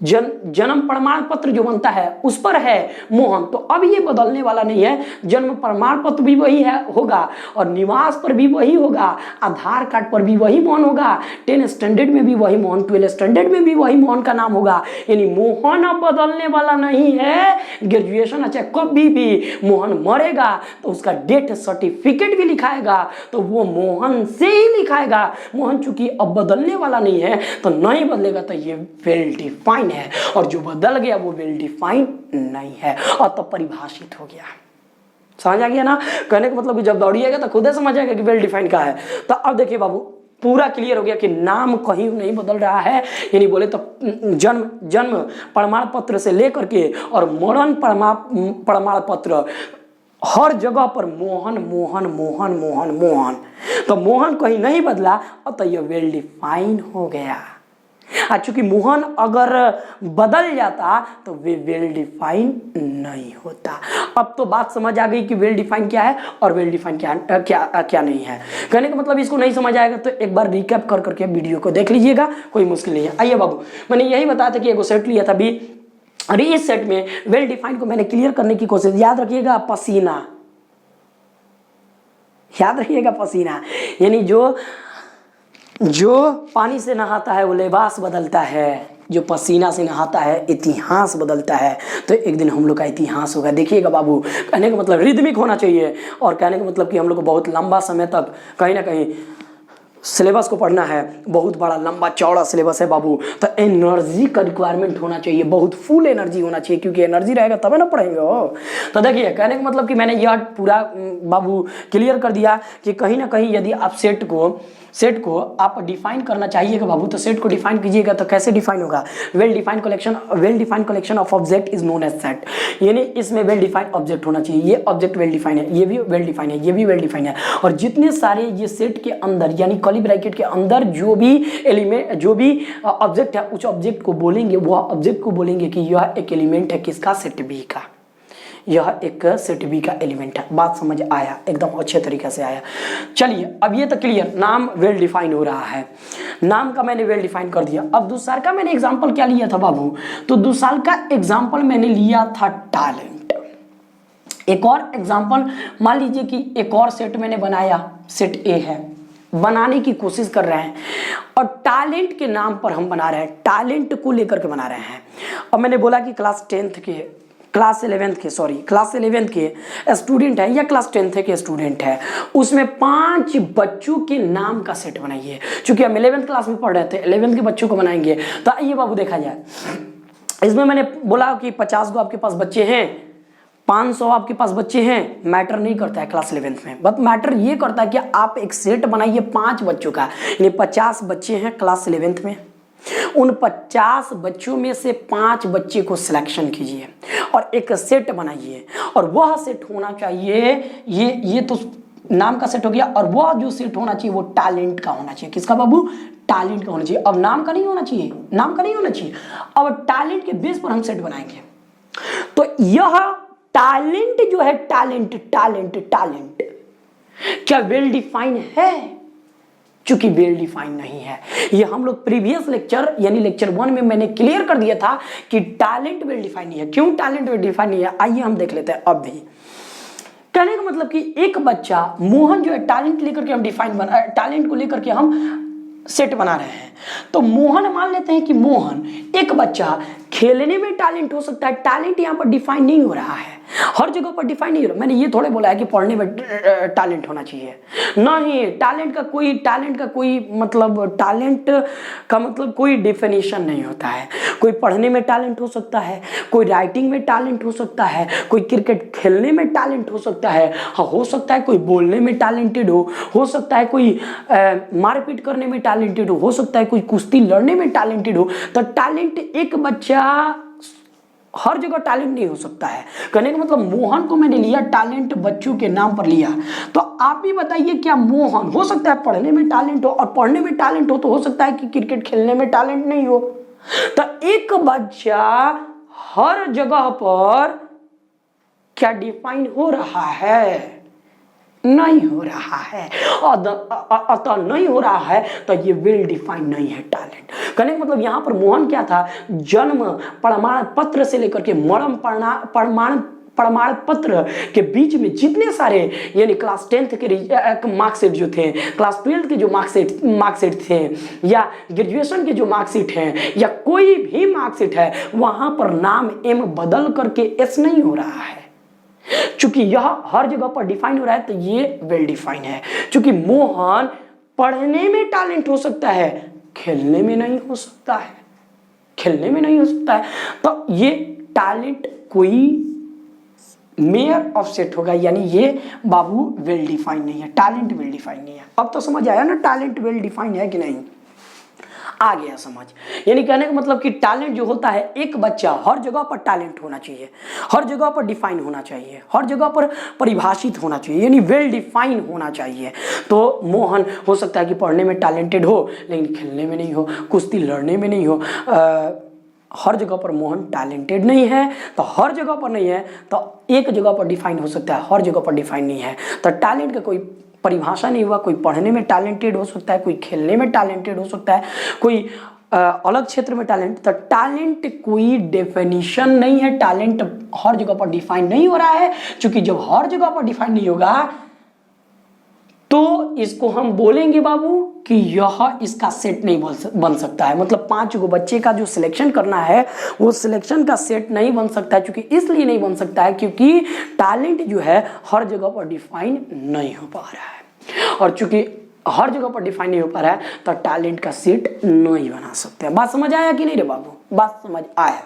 जन्म प्रमाण पत्र जो बनता है उस पर है मोहन, तो अब ये बदलने वाला नहीं है। जन्म प्रमाण पत्र भी वही है होगा और निवास पर भी वही होगा, आधार कार्ड पर भी वही मोहन होगा, 10 स्टैंडर्ड में भी वही मोहन, 12 स्टैंडर्ड में भी वही मोहन का नाम होगा। यानी मोहन अब बदलने वाला नहीं है। ग्रेजुएशन अच्छा कभी भी मोहन मरेगा तो उसका डेथ सर्टिफिकेट भी लिखाएगा तो वो मोहन से ही लिखाएगा। मोहन चूंकि अब बदलने वाला नहीं है तो नहीं बदलेगा, तो ये वेल डिफाइन है, और जो बदल गया वो वेल डिफाइन नहीं है और तो परिभाषित हो गया। समझ आ गया ना। कहने का मतलब कि जब दौड़िएगा तो खुद ही समझ आएगा कि वेल डिफाइन का है। तो अब देखिए बाबू पूरा क्लियर हो गया कि नाम कहीं नहीं बदल रहा है। यानी बोले तो जन्म प्रमाण पत्र से लेकर के और मरण प्रमाण पत्र हर जगह पर मोहन मोहन मोहन मोहन मोहन। तो मोहन कहीं नहीं बदला और तो यह वेल डिफाइन हो गया। चूंकि मोहन अगर बदल जाता तो वे वेल डिफाइन नहीं होता। अब तो बात समझ आ गई कि वेल डिफाइन क्या है और वेल डिफाइन क्या नहीं है। कहने का मतलब इसको नहीं समझ आएगा तो एक बार रिकैप कर करके वीडियो को देख लीजिएगा, कोई मुश्किल नहीं है। आइए बाबू, मैंने यही बताया था कि एगो सेट लिया था अभी, और इस सेट में वेल डिफाइन को मैंने क्लियर करने की कोशिश। याद रखिएगा पसीना, याद रखिएगा पसीना, यानी जो पानी से नहाता है वो लिबास बदलता है, जो पसीना से नहाता है इतिहास बदलता है। तो एक दिन हम लोग का इतिहास होगा। देखिएगा बाबू, कहने का मतलब रिदमिक होना चाहिए, और कहने का मतलब कि हम लोग को बहुत लंबा समय तक कहीं ना कहीं सिलेबस को पढ़ना है। बहुत बड़ा लंबा चौड़ा सिलेबस है बाबू, तो एनर्जी का रिक्वायरमेंट होना चाहिए, बहुत फुल एनर्जी होना चाहिए, क्योंकि एनर्जी रहेगा तब ना पढ़ेंगे हो। तो देखिए कहने का मतलब कि मैंने यह पूरा बाबू क्लियर कर दिया कि कहीं ना कहीं यदि आप सेट को आप डिफाइन करना चाहिएगा बाबू, तो सेट को डिफाइन कीजिएगा तो कैसे डिफाइन होगा। Well defined collection of object is known as set. यानी इसमें वेल डिफाइंड ऑब्जेक्ट होना चाहिए। ये ऑब्जेक्ट वेल डिफाइन है, ये भी वेल डिफाइन है, ये भी वेल डिफाइन है, और जितने सारे ये सेट के अंदर यानी कर्ली ब्रैकेट के अंदर जो भी एलिमेंट, जो भी ऑब्जेक्ट है उस ऑब्जेक्ट को बोलेंगे, वह ऑब्जेक्ट को बोलेंगे कि यह एक एलिमेंट है किसका, सेट बी का। यह एक सेट बी का एलिमेंट है। बात समझ आया, एकदम अच्छे तरीके से आया। चलिए अब ये तो क्लियर, नाम वेल डिफाइन हो रहा है, नाम का मैंने वेल डिफाइन कर दिया। अब दूसरा का मैंने एग्जाम्पल क्या लिया था बाबू, तो दूसरा का एग्जाम्पल मैंने लिया था टैलेंट। एक और एग्जाम्पल मान लीजिए कि एक और सेट मैंने बनाया, सेट ए है, बनाने की कोशिश कर रहे हैं और टैलेंट के नाम पर हम बना रहे हैं, टैलेंट को लेकर के बना रहे हैं। अब मैंने बोला कि क्लास 11th के क्लास 11th के स्टूडेंट है या क्लास 10th के स्टूडेंट है, उसमें 5 बच्चों के नाम का सेट बनाइए। चूंकि हम 11th क्लास में पढ़ रहे थे, 11th के बच्चों को बनाएंगे। तो आइए बाबू देखा जाए, इसमें मैंने बोला कि 50 को आपके पास बच्चे हैं, 500 आपके पास बच्चे हैं, मैटर नहीं करता है क्लास 11th में, बट मैटर ये करता है कि आप एक सेट बनाइए 5 बच्चों का, यानी 50 बच्चे हैं क्लास 11th में, उन 50 बच्चों में से 5 बच्चे को सिलेक्शन कीजिए और एक सेट बनाइए, और वह सेट होना चाहिए, ये तो नाम का सेट हो गया, और वह जो सेट होना चाहिए वो टैलेंट का होना चाहिए। किसका बाबू, टैलेंट का होना चाहिए। अब नाम का नहीं होना चाहिए, नाम का नहीं होना चाहिए, अब टैलेंट के बेस पर हम सेट बनाएंगे। तो यह टैलेंट जो है, टैलेंट क्या वेल डिफाइन है? चूंकि वेल डिफाइन नहीं है, ये हम लोग प्रीवियस लेक्चर यानी लेक्चर 1 में मैंने क्लियर कर दिया था कि टैलेंट वेल डिफाइन नहीं है। क्यों टैलेंट वेल डिफाइन नहीं है, आइए हम देख लेते हैं। अब भी कहने का मतलब कि एक बच्चा मोहन जो है, टैलेंट लेकर के हम टैलेंट को लेकर के हम सेट बना रहे हैं। तो मोहन मान लेते हैं कि मोहन एक बच्चा खेलने में टैलेंट हो सकता है, टैलेंट यहाँ पर डिफाइन नहीं हो रहा है, हर जगह पर डिफाइन नहीं हो रहा। मैंने ये थोड़े बोला है कि पढ़ने में टैलेंट होना चाहिए, नहीं, टैलेंट का कोई मतलब, टैलेंट का मतलब कोई डेफिनेशन नहीं होता है। कोई पढ़ने में टैलेंट हो सकता है, कोई राइटिंग में टैलेंट हो सकता है, कोई क्रिकेट खेलने में टैलेंट हो सकता है, हाँ हो सकता है कोई बोलने में टैलेंटेड हो सकता है कोई मारपीट करने में टैलेंटेड हो सकता है कोई कुश्ती लड़ने में टैलेंटेड हो। तो टैलेंट, एक बच्चा हर जगह टैलेंट नहीं हो सकता है। कहने का मतलब मोहन को मैंने लिया, टैलेंट बच्चों के नाम पर लिया। तो आप भी बताइए, क्या मोहन हो सकता है पढ़ने में टैलेंट हो, और पढ़ने में टैलेंट हो तो हो सकता है कि क्रिकेट खेलने में टैलेंट नहीं हो। तो एक बच्चा हर जगह पर क्या डिफाइन हो रहा है? नहीं हो रहा है। अतः नहीं हो रहा है तो ये वेल डिफाइन नहीं है टैलेंट। कहने का मतलब यहाँ पर मोहन क्या था, जन्म प्रमाण पत्र से लेकर के मरण प्रमाण पत्र के बीच में जितने सारे, यानी क्लास 10th के मार्कशीट जो थे, क्लास 12th के जो मार्कशीट थे, या ग्रेजुएशन के जो मार्कशीट हैं, या कोई भी मार्कशीट है, वहां पर नाम एम बदल करके एस नहीं हो रहा है। चूंकि यह हर जगह पर डिफाइन हो रहा है तो ये वेल डिफाइन है। चूंकि मोहन पढ़ने में टैलेंट हो सकता है, खेलने में नहीं हो सकता है, खेलने में नहीं हो सकता है, तो ये टैलेंट कोई मेयर ऑफ सेट होगा, यानी ये बाबू वेल डिफाइन नहीं है, टैलेंट वेल डिफाइन नहीं है। अब तो समझ आया ना टैलेंट वेल डिफाइन है कि नहीं, आ गया समझ। यानी कहने का मतलब कि टैलेंट जो होता है, एक बच्चा हर जगह पर टैलेंट होना चाहिए, हर जगह पर डिफाइन होना चाहिए, हर जगह पर परिभाषित होना चाहिए, यानी वेल डिफाइन होना चाहिए। तो मोहन हो सकता है कि पढ़ने में टैलेंटेड हो लेकिन खेलने में नहीं हो, कुश्ती लड़ने में नहीं हो, हर जगह पर मोहन टैलेंटेड नहीं है। तो हर जगह पर नहीं है तो एक जगह पर डिफाइन हो सकता है, हर जगह पर डिफाइन नहीं है। तो टैलेंट का कोई परिभाषा नहीं हुआ, कोई पढ़ने में टैलेंटेड हो सकता है, कोई खेलने में टैलेंटेड हो सकता है, कोई अलग क्षेत्र में टैलेंट। तो टैलेंट कोई डेफिनेशन नहीं है, टैलेंट हर जगह पर डिफाइन नहीं हो रहा है। क्योंकि जब हर जगह पर डिफाइन नहीं होगा तो इसको हम बोलेंगे बाबू कि यह इसका सेट नहीं बन सकता है। मतलब 5 गो बच्चे का जो सिलेक्शन करना है वो सिलेक्शन का सेट नहीं बन सकता है। क्योंकि इसलिए नहीं बन सकता है क्योंकि टैलेंट जो है हर जगह पर डिफाइन नहीं हो पा रहा है, और चूंकि हर जगह पर डिफाइन नहीं हो पा रहा है तो टैलेंट का सेट नहीं बना सकते हैं। बात समझ आया कि नहीं रे बाबू? बात समझ आया,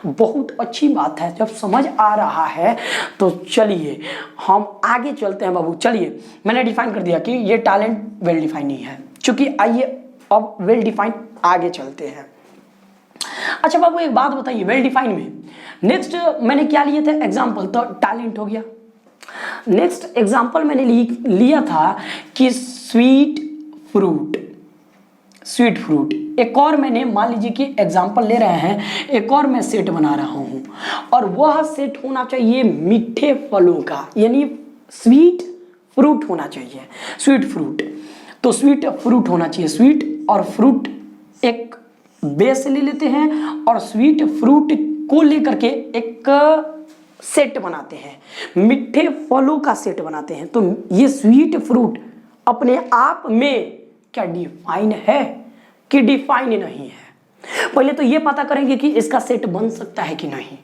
बहुत अच्छी बात है। जब समझ आ रहा है तो चलिए हम आगे चलते हैं बाबू। चलिए मैंने डिफाइन कर दिया कि ये टैलेंट वेल डिफाइन नहीं है। चूंकि आइए अब वेल डिफाइन आगे चलते हैं। अच्छा बाबू एक बात बताइए, वेल डिफाइन में नेक्स्ट मैंने क्या लिए थे एग्जाम्पल, तो टैलेंट हो गया। नेक्स्ट एग्जाम्पल मैंने लिया था कि स्वीट फ्रूट एक और मैंने मान लीजिए कि एग्जांपल ले रहे हैं, एक और मैं सेट बना रहा हूं और वह सेट होना चाहिए मीठे फलों का, यानी स्वीट फ्रूट होना चाहिए, स्वीट फ्रूट। तो स्वीट फ्रूट होना चाहिए, स्वीट और फ्रूट एक बेस ले लेते हैं और स्वीट फ्रूट को लेकर के एक सेट बनाते हैं, मीठे फलों का सेट बनाते हैं। तो ये स्वीट फ्रूट अपने आप में क्या डिफाइन है कि डिफाइन नहीं है? पहले तो ये पता करेंगे कि इसका सेट बन सकता है कि नहीं।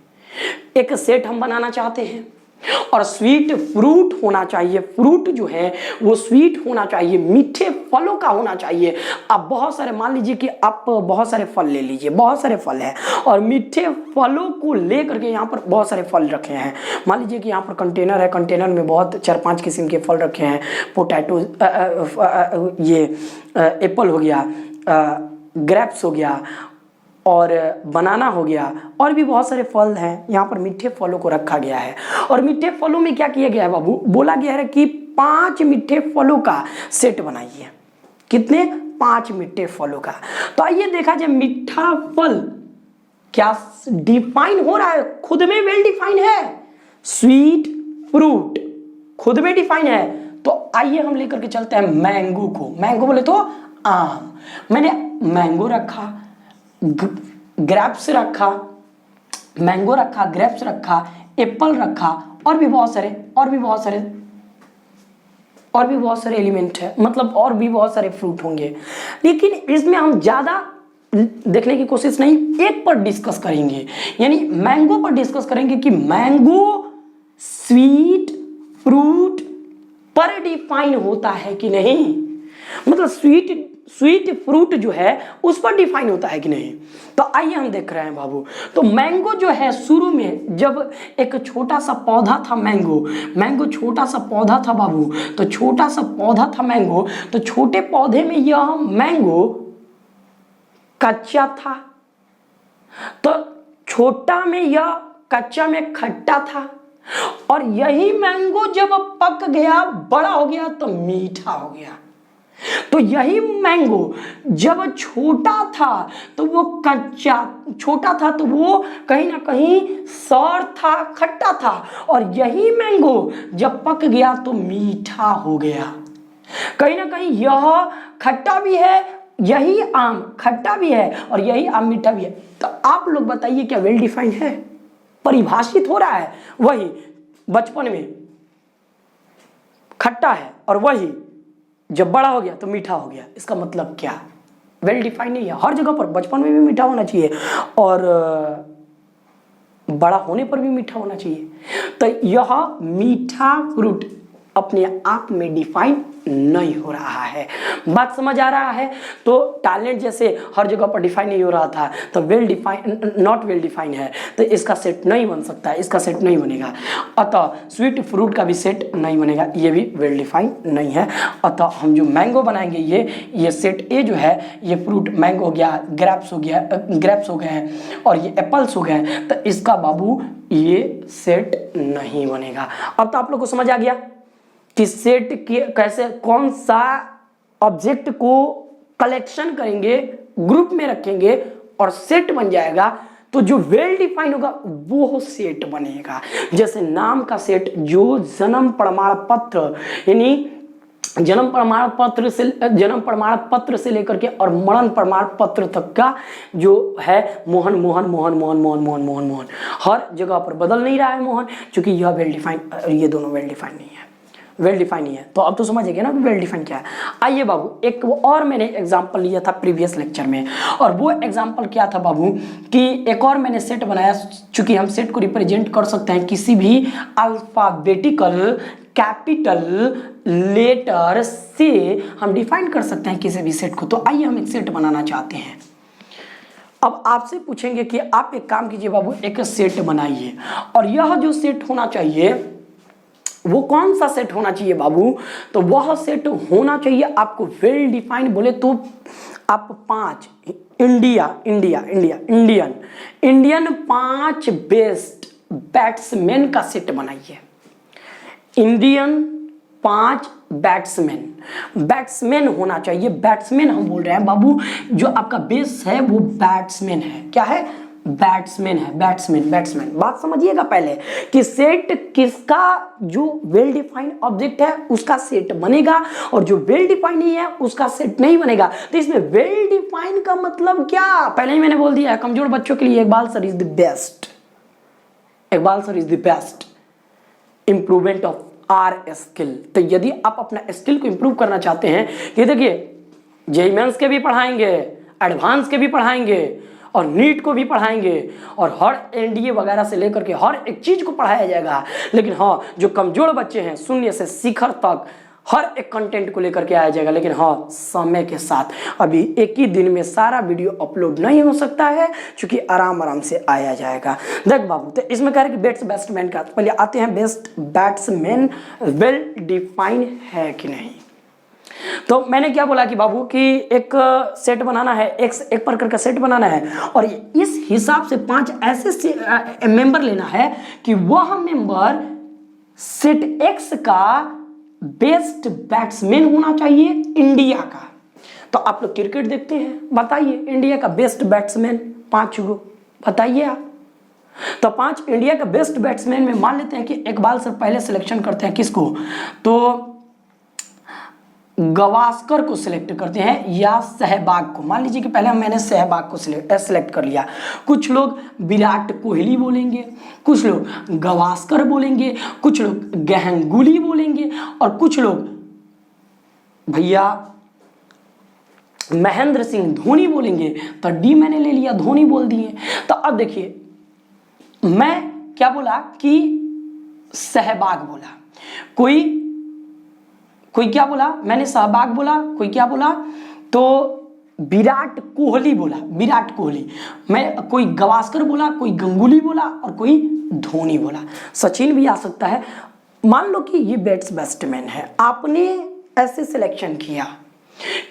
एक सेट हम बनाना चाहते हैं और स्वीट फ्रूट होना चाहिए, फ्रूट जो है वो स्वीट होना चाहिए, मीठे फलों का होना चाहिए। आप बहुत सारे, मान लीजिए कि आप बहुत सारे फल ले लीजिए, बहुत सारे फल हैं और मीठे फलों को लेकर के यहाँ पर बहुत सारे फल रखे हैं। मान लीजिए कि यहाँ पर कंटेनर है, कंटेनर में बहुत 4-5 किस्म के फल रखे हैं, पोटैटो, ये एप्पल हो गया, ग्रेप्स हो गया और बनाना हो गया, और भी बहुत सारे फल हैं। यहाँ पर मीठे फलों को रखा गया है और मीठे फलों में क्या किया गया है बाबू? बोला गया है कि 5 मीठे फलों का सेट बनाइए। कितने? 5 मीठे फलों का। तो आइए देखा जाए, मीठा फल क्या डिफाइन हो रहा है? खुद में वेल डिफाइन है। स्वीट फ्रूट खुद में डिफाइन है। तो आइए हम लेकर के चलते हैं मैंगो को। मैंगो बोले तो आम। मैंने मैंगो रखा, ग्रेप्स रखा, मैंगो रखा, ग्रेप्स रखा, एप्पल रखा और भी बहुत सारे एलिमेंट है, मतलब और भी बहुत सारे फ्रूट होंगे। लेकिन इसमें हम ज्यादा देखने की कोशिश नहीं, एक पर डिस्कस करेंगे, यानी मैंगो पर डिस्कस करेंगे कि मैंगो स्वीट फ्रूट पर डिफाइन होता है कि नहीं। मतलब स्वीट फ्रूट जो है उस पर डिफाइन होता है कि नहीं। तो आइए हम देख रहे हैं बाबू। तो मैंगो जो है, शुरू में जब एक छोटा सा पौधा था, मैंगो छोटा सा पौधा था बाबू, तो छोटा सा पौधा था मैंगो, तो छोटे पौधे में यह मैंगो कच्चा था, तो छोटा में यह कच्चा में खट्टा था, और यही मैंगो जब पक गया, बड़ा हो गया तो मीठा हो गया। तो यही मैंगो जब छोटा था तो वो कच्चा, छोटा था तो वो कहीं ना कहीं सौर था, खट्टा था, और यही मैंगो जब पक गया तो मीठा हो गया। कहीं ना कहीं यह खट्टा भी है, यही आम खट्टा भी है और यही आम मीठा भी है। तो आप लोग बताइए, क्या वेल डिफाइंड है? परिभाषित हो रहा है। वही बचपन में खट्टा है और वही जब बड़ा हो गया तो मीठा हो गया। इसका मतलब क्या? वेल डिफाइंड नहीं है। हर जगह पर बचपन में भी मीठा होना चाहिए और बड़ा होने पर भी मीठा होना चाहिए। तो यह मीठा फ्रूट अपने आप में डिफाइन नहीं हो रहा है। बात समझ आ रहा है? तो टैलेंट जैसे हर जगह पर डिफाइन नहीं हो रहा था, तो well define, not well define है, तो इसका सेट नहीं बन सकता है, इसका सेट नहीं बनेगा। अतः स्वीट फ्रूट का भी सेट नहीं बनेगा, ये भी वेल डिफाइन नहीं है। अतः हम जो मैंगो बनाएंगे, ये सेट ए जो है, ये फ्रूट मैंगो हो गया, ग्रेप्स हो गए हैं और ये एप्पल्स हो गए, तो इसका बाबू ये सेट नहीं बनेगा। अब तो आप लोग को समझ आ गया कि सेट के कैसे, कौन सा ऑब्जेक्ट को कलेक्शन करेंगे, ग्रुप में रखेंगे और सेट बन जाएगा। तो जो वेल डिफाइन होगा वो सेट बनेगा। जैसे नाम का सेट, जो जन्म प्रमाण पत्र, यानी जन्म प्रमाण पत्र से लेकर के और मरण प्रमाण पत्र तक का जो है मोहन, हर जगह पर बदल नहीं रहा है मोहन, क्योंकि यह वेल डिफाइन, ये दोनों वेल डिफाइन नहीं है, वेल डिफाइन नहीं है। तो अब तो समझ गए ना कि वेल डिफाइन क्या है। आइए बाबू, एक और मैंने एग्जांपल लिया था प्रीवियस लेक्चर में, और वो एग्जांपल क्या था बाबू कि एक और मैंने सेट बनाया। चूंकि हम सेट को रिप्रेजेंट कर सकते हैं किसी भी अल्फाबेटिकल कैपिटल लेटर से, हम डिफाइन कर सकते हैं किसी भी सेट को। तो आइए हम एक सेट बनाना चाहते हैं। अब आपसे पूछेंगे कि आप एक काम कीजिए बाबू, एक सेट बनाइए, और यह जो सेट होना चाहिए वो कौन सा सेट होना चाहिए बाबू? तो वह सेट होना चाहिए आपको वेल डिफाइंड। बोले तो आप 5 इंडियन 5 बेस्ट बैट्समैन का सेट बनाइए। इंडियन 5 बैट्समैन होना चाहिए। बैट्समैन हम बोल रहे हैं बाबू, जो आपका बेस है वो बैट्समैन है। क्या है? बैट्समैन है। बैट्समैन बात समझिएगा पहले कि सेट किसका, जो वेल डिफाइंड ऑब्जेक्ट है उसका सेट बनेगा, और जो वेल डिफाइंड नहीं है उसका सेट नहीं बनेगा। तो इसमें वेल डिफाइंड का मतलब क्या, पहले ही मैंने बोल दिया है, कमजोर बच्चों के लिए Iqbal sir is the best. Iqbal sir is the best improvement of our skill. तो यदि आप अपना स्किल को इंप्रूव करना चाहते हैं, कि देखिए जेईई मेंस के भी पढ़ाएंगे, एडवांस के भी पढ़ाएंगे, और नीट को भी पढ़ाएंगे, और हर एनडीए वगैरह से लेकर के हर एक चीज को पढ़ाया जाएगा। लेकिन हाँ, जो कमजोर बच्चे हैं शून्य से शिखर तक हर एक कंटेंट को लेकर के आया जाएगा। लेकिन हाँ, समय के साथ, अभी एक ही दिन में सारा वीडियो अपलोड नहीं हो सकता है, क्योंकि आराम से आया जाएगा। देख बाबू, तो इसमें कह रहे कि बैट्समैन का, पहले आते हैं बेस्ट बैट्समैन वेल डिफाइंड है कि नहीं। तो मैंने क्या बोला कि बाबू कि एक सेट बनाना है, एक प्रकार का सेट बनाना है, और इस हिसाब से 5 ऐसे मेंबर लेना है कि वह मेंबर सेट एक्स का बेस्ट बैट्समैन होना चाहिए इंडिया का। तो आप लोग क्रिकेट देखते हैं, बताइए इंडिया का बेस्ट बैट्समैन 5 गो बताइए आप। तो 5 इंडिया का बेस्ट बैट्समैन में मान लेते हैं कि इकबाल सर पहले सिलेक्शन करते हैं किसको, तो गवास्कर को सिलेक्ट करते हैं या सहवाग को। मान लीजिए कि पहले मैंने सहवाग को सिलेक्ट कर लिया। कुछ लोग विराट कोहली बोलेंगे, कुछ लोग गवास्कर बोलेंगे, कुछ लोग गांगुली बोलेंगे, और कुछ लोग भैया महेंद्र सिंह धोनी बोलेंगे। तो डी मैंने ले लिया, धोनी बोल दिए। तो अब देखिए, मैं क्या बोला कि सहवाग बोला, कोई क्या बोला, मैंने सहवाग बोला, कोई क्या बोला, तो विराट कोहली बोला, विराट कोहली। मैं कोई गवास्कर बोला, कोई गंगुली बोला, और कोई धोनी बोला। सचिन भी आ सकता है। मान लो कि ये बैट्समैन है, आपने ऐसे सिलेक्शन किया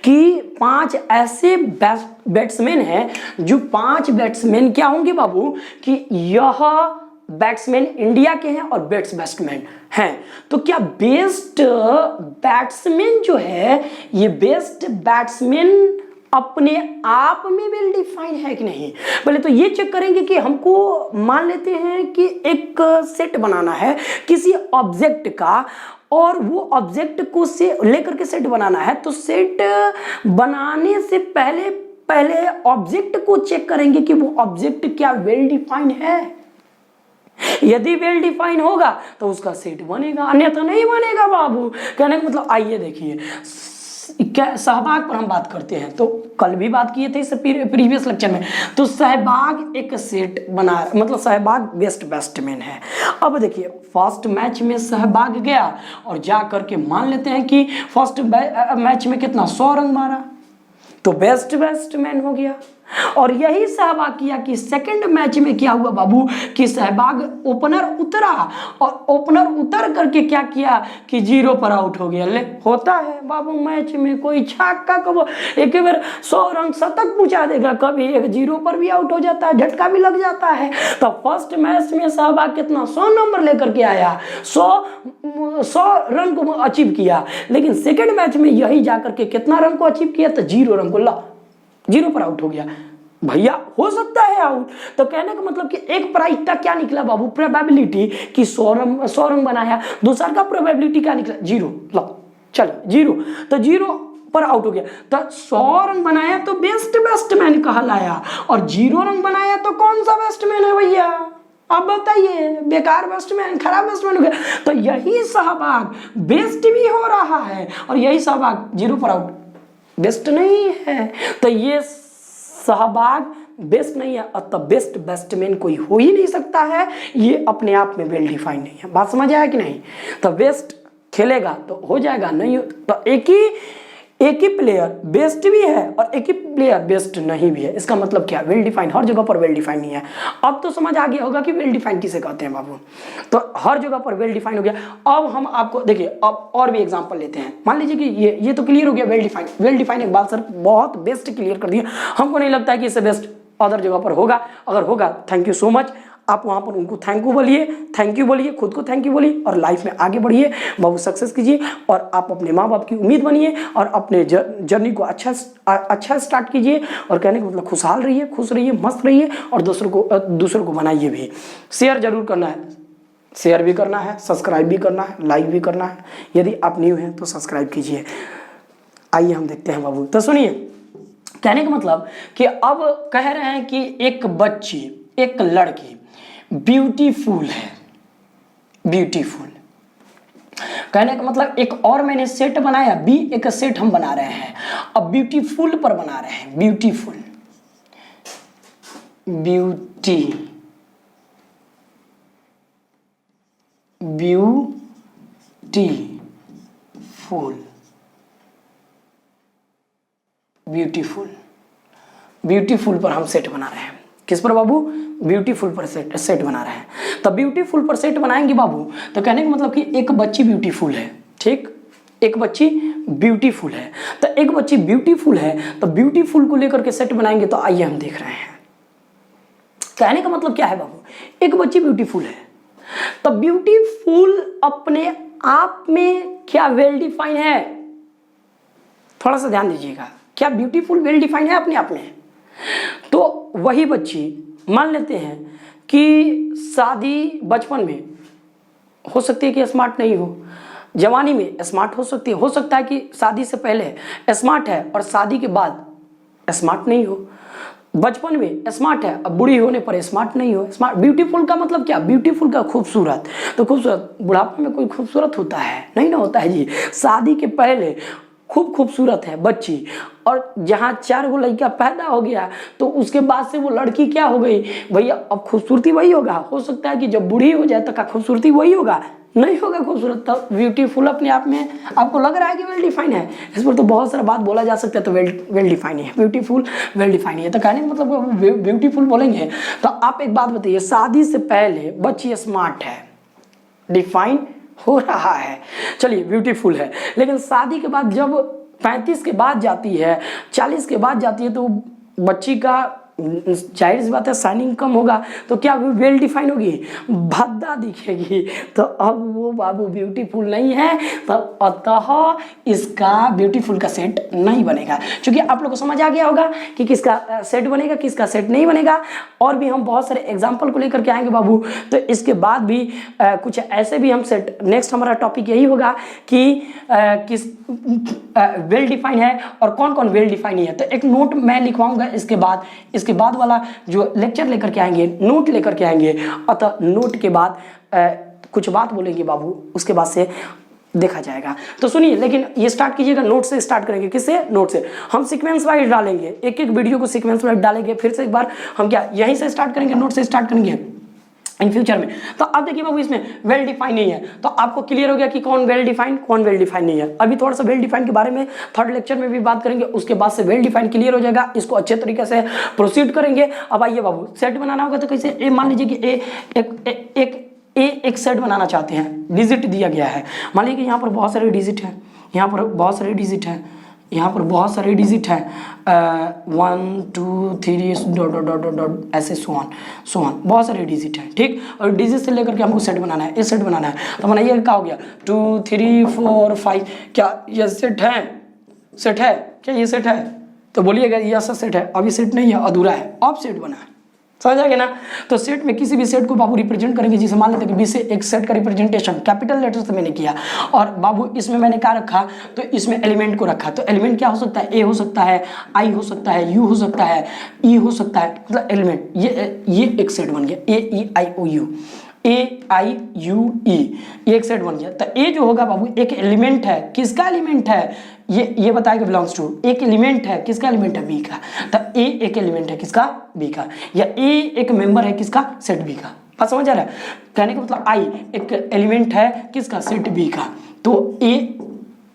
कि 5 ऐसे बैट्समैन हैं, जो 5 बैट्समैन क्या होंगे बाबू कि यह बैट्समैन इंडिया के हैं और बैट्समैन हैं। तो क्या बेस्ट बैट्समैन जो है, ये बेस्ट बैट्समैन अपने आप में वेल डिफाइंड है कि नहीं। पहले तो ये चेक करेंगे कि हमको मान लेते हैं कि एक सेट बनाना है किसी ऑब्जेक्ट का, और वो ऑब्जेक्ट को से लेकर के सेट बनाना है। तो सेट बनाने से पहले ऑब्जेक्ट को चेक करेंगे कि वो ऑब्जेक्ट क्या वेल डिफाइंड है। यदि वेल डिफाइन होगा तो उसका सेट बनेगा, अन्यथा नहीं बनेगा बाबू। कहने का मतलब, आइए देखिए, सहवाग पर हम बात करते हैं, तो कल भी बात किए थे इस प्रीवियस लेक्चर में। तो सहवाग एक सेट बना, मतलब सहवाग बेस्ट बैट्समैन है। अब देखिए, फर्स्ट मैच में सहवाग गया और जा करके मान लेते हैं कि फर्स्ट मैच में कितना 100 रन मारा, तो बेस्ट बैट्समैन हो गया। और यही सहवाग किया कि सेकंड मैच में क्या हुआ बाबू कि सहवाग ओपनर उतरा, और ओपनर उतर करके क्या किया कि 0 पर आउट हो गया। ले, होता है बाबू मैच में, कोई छक्का कब एक बार 100 रन शतक पहुंचा देगा, कभी एक 0 पर भी आउट हो जाता है, झटका भी लग जाता है। तो फर्स्ट मैच में सहवाग कितना 100 नंबर लेकर के आया, 100 रन को अचीव किया। लेकिन सेकंड मैच में यही जाकर के कितना रन को अचीव किया, तो 0 रन को 0 पर आउट हो गया। भैया हो सकता है आउट। तो कहने का मतलब कि एक प्राइस का क्या निकला बाबू, प्रोबेबिलिटी कि 100 रन बनाया, दूसरा का प्रोबेबिलिटी क्या निकला 0। लो चलो 0, तो 0 पर आउट हो गया। तो 100 रन बनाया तो बेस्ट बैट्समैन कहलाया, और 0 रन बनाया तो कौन सा बैट्समैन है भैया, अब बताइए, बेकार बैट्समैन, खराब बैट्समैन हो गया। तो यही सहवाग बेस्ट भी हो रहा है, और यही सहवाग 0 पर आउट बेस्ट नहीं है। तो ये सहवाग बेस्ट नहीं है, तब बेस्ट बैट्समैन कोई हो ही नहीं सकता है। ये अपने आप में वेल डिफाइंड नहीं है। बात समझ आया कि नहीं। तो बेस्ट खेलेगा तो हो जाएगा, नहीं तो एक ही प्लेयर बेस्ट भी है और एक ही प्लेयर बेस्ट नहीं भी है। इसका मतलब क्या, वेल डिफाइंड हर जगह पर वेल डिफाइंड नहीं है। अब तो समझ आ गया होगा कि वेल डिफाइंड किसे कहते हैं बाबू। तो हर जगह पर वेल डिफाइंड हो गया। अब हम आपको देखिए, अब और भी एग्जांपल लेते हैं। मान लीजिए कि ये तो क्लियर हो गया वेल डिफाइंड एक बात सर बहुत बेस्ट क्लियर कर दिया। हमको नहीं लगता है कि इससे बेस्ट अदर जगह पर होगा। अगर होगा थैंक यू सो मच। आप वहाँ पर उनको थैंक यू बोलिए, खुद को थैंक यू बोलिए और लाइफ में आगे बढ़िए, बाबू सक्सेस कीजिए और आप अपने माँ बाप की उम्मीद बनिए और अपने जर्नी को अच्छा स्टार्ट कीजिए। और कहने का मतलब खुशहाल रहिए, खुश रहिए, मस्त रहिए और दूसरों को बनाइए भी। शेयर जरूर करना है, शेयर भी करना है, सब्सक्राइब भी करना है, लाइक भी करना है। यदि आप न्यू हैं तो सब्सक्राइब कीजिए। आइए हम देखते हैं बाबू। तो सुनिए, कहने का मतलब कि अब कह रहे हैं कि एक बच्ची, एक लड़की ब्यूटीफुल है, ब्यूटीफुल। कहने का मतलब एक और मैंने सेट बनाया, बी एक सेट हम बना रहे हैं, अब ब्यूटीफुल पर बना रहे हैं, ब्यूटीफुल, ब्यूटीफुल, ब्यूटीफुल पर हम सेट बना रहे हैं। किस पर बाबू? ब्यूटीफुल पर सेट बना रहे हैं। तब ब्यूटीफुल पर सेट बनाएंगे बाबू, तो कहने का मतलब कि एक बच्ची ब्यूटीफुल है, ठीक, एक बच्ची ब्यूटीफुल है। तो एक बच्ची ब्यूटीफुल है तो ब्यूटीफुल को लेकर के सेट बनाएंगे। तो आइए हम देख रहे हैं, कहने का मतलब क्या है बाबू? एक बच्ची ब्यूटीफुल है तो ब्यूटीफुल अपने आप में क्या वेल डिफाइन है? थोड़ा सा ध्यान दीजिएगा, क्या ब्यूटीफुल वेल डिफाइन है अपने आप में? तो वही बच्ची, मान लेते हैं कि शादी बचपन में हो सकती है कि स्मार्ट नहीं हो, जवानी में स्मार्ट हो सकती है, हो सकता है कि शादी से पहले स्मार्ट है और शादी के बाद स्मार्ट नहीं हो, बचपन में स्मार्ट है अब बूढ़ी होने पर स्मार्ट नहीं हो। स्मार्ट, ब्यूटीफुल का मतलब क्या? ब्यूटीफुल का खूबसूरत। तो खूबसूरत बुढ़ापे में कोई खूबसूरत होता है? नहीं ना होता है जी। शादी के पहले खूब खूबसूरत है बच्ची, और जहाँ 4 गो लड़का पैदा हो गया तो उसके बाद से वो लड़की क्या हो गई भैया? अब खूबसूरती वही होगा। हो सकता है कि जब बूढ़ी हो जाए तो क्या खूबसूरती वही होगा? नहीं होगा खूबसूरत। तब ब्यूटीफुल अपने आप में आपको लग रहा है कि वेल डिफाइन है, इस पर तो बहुत सारा बात बोला जा सकता है। तो वेल डिफाइन है, ब्यूटीफुल वेल डिफाइन है। तो कहने का मतलब ब्यूटीफुल बोलेंगे तो आप एक बात बताइए, शादी से पहले बच्ची स्मार्ट है, डिफाइन हो रहा है, चलिए ब्यूटीफुल है, लेकिन शादी के बाद जब 35 के बाद जाती है, 40 के बाद जाती है तो बच्ची का जाहिर सी बात है शाइनिंग कम होगा, तो क्या वेल डिफाइन होगी? भद्दा दिखेगी। तो अब वो बाबू ब्यूटीफुल नहीं है, तो अतः इसका ब्यूटीफुल का सेट नहीं बनेगा। क्योंकि आप लोग को समझ आ गया होगा कि किसका सेट बनेगा, किसका सेट नहीं बनेगा। और भी हम बहुत सारे एग्जाम्पल को लेकर के आएंगे बाबू। तो इसके बाद भी कुछ ऐसे भी हम सेट, नेक्स्ट हमारा टॉपिक यही होगा कि किस वेल डिफाइन है और कौन कौन वेल डिफाइन नहीं है। तो एक नोट मैं लिखवाऊंगा इसके बाद वाला जो लेक्चर लेकर के आएंगे, नोट लेकर के आएंगे। अतः नोट के बाद कुछ बात बोलेंगे बाबू, उसके बाद से देखा जाएगा। तो सुनिए, लेकिन ये स्टार्ट कीजिएगा, नोट से स्टार्ट करेंगे। किससे? नोट से। हम सीक्वेंस वाइज डालेंगे, एक एक वीडियो को सीक्वेंस वाइज डालेंगे। फिर से एक बार हम क्या यहीं से स्टार्ट करेंगे, नोट से स्टार्ट करेंगे इन फ्यूचर में। तो अब देखिए बाबू, इसमें वेल डिफाइन नहीं है, तो आपको क्लियर हो गया कि कौन वेल डिफाइन, कौन वेल डिफाइन नहीं है। अभी थोड़ा सा वेल डिफाइन के बारे में थर्ड लेक्चर में भी बात करेंगे, उसके बाद से वेल डिफाइन क्लियर हो जाएगा, इसको अच्छे तरीके से प्रोसीड करेंगे। अब आइए बाबू, सेट बनाना होगा तो कैसे? ए मान लीजिए कि एक सेट बनाना चाहते हैं, डिजिट दिया गया है। मान लीजिए कि यहाँ पर बहुत सारे डिजिट हैं, यहाँ पर बहुत सारे डिजिट हैं, यहाँ पर बहुत सारे डिजिट हैं, 1 2 3 डॉट डॉट डॉट डॉट ऐसे सो ऑन बहुत सारे डिजिट हैं, ठीक। और डिजिट से लेकर के हमको सेट बनाना है, सेट बनाना है। तो बनाइए, क्या हो गया? 2 3 4 5। क्या ये सेट है? सेट है क्या? ये सेट है? तो बोलिएगा ये सेट है। अभी सेट नहीं है, अधूरा है, अब सेट बना है। समझ आ गया ना? तो सेट में किसी भी सेट को बाबू रिप्रेजेंट करेंगे, जिसे मान लेते हैं कि बी से एक सेट का रिप्रेजेंटेशन कैपिटल लेटर से मैंने किया, और बाबू इसमें मैंने क्या रखा? तो इसमें एलिमेंट को रखा। तो एलिमेंट क्या हो सकता है? ए हो सकता है, आई हो सकता है, यू हो सकता है, ई हो सकता है, मतलब एलिमेंट। ये एक सेट बन गया, ए ई आई ओ यू, ए आई यू ई, एक सेट बन गया। तो ए जो होगा बाबू एक एलिमेंट है। किसका एलिमेंट है? ये बताएगा बिलोंग्स टू, एक एलिमेंट है। किसका एलिमेंट है? बी का। तो ए एक एलिमेंट है, किसका? बी का। या ए एक मेंबर है, किसका? सेट बी का। बात समझ आ रहा है? कहने का मतलब आई एक एलिमेंट है, किसका? सेट बी का। तो ए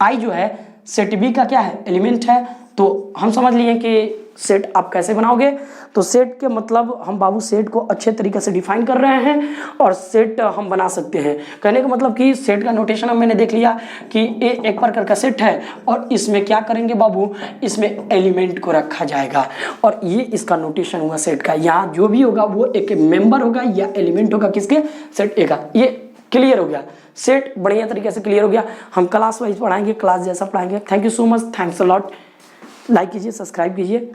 आई जो है सेट बी का क्या है? एलिमेंट है। तो हम समझ लिए कि सेट आप कैसे बनाओगे? तो सेट के मतलब हम बाबू सेट को अच्छे तरीके से डिफाइन कर रहे हैं और सेट हम बना सकते हैं। कहने का मतलब कि सेट का नोटेशन अब मैंने देख लिया कि ये एक प्रकार का सेट है और इसमें क्या करेंगे बाबू, इसमें एलिमेंट को रखा जाएगा और ये इसका नोटेशन हुआ सेट का। यहाँ जो भी होगा वो एक मेंबर होगा या एलिमेंट होगा किसके, सेट ए का। ये क्लियर हो गया, सेट बढ़िया तरीके से क्लियर हो गया। हम क्लास वाइज पढ़ाएंगे, क्लास जैसा पढ़ाएंगे। Thank you so much, thanks a lot. Like कीजिए, सब्सक्राइब कीजिए।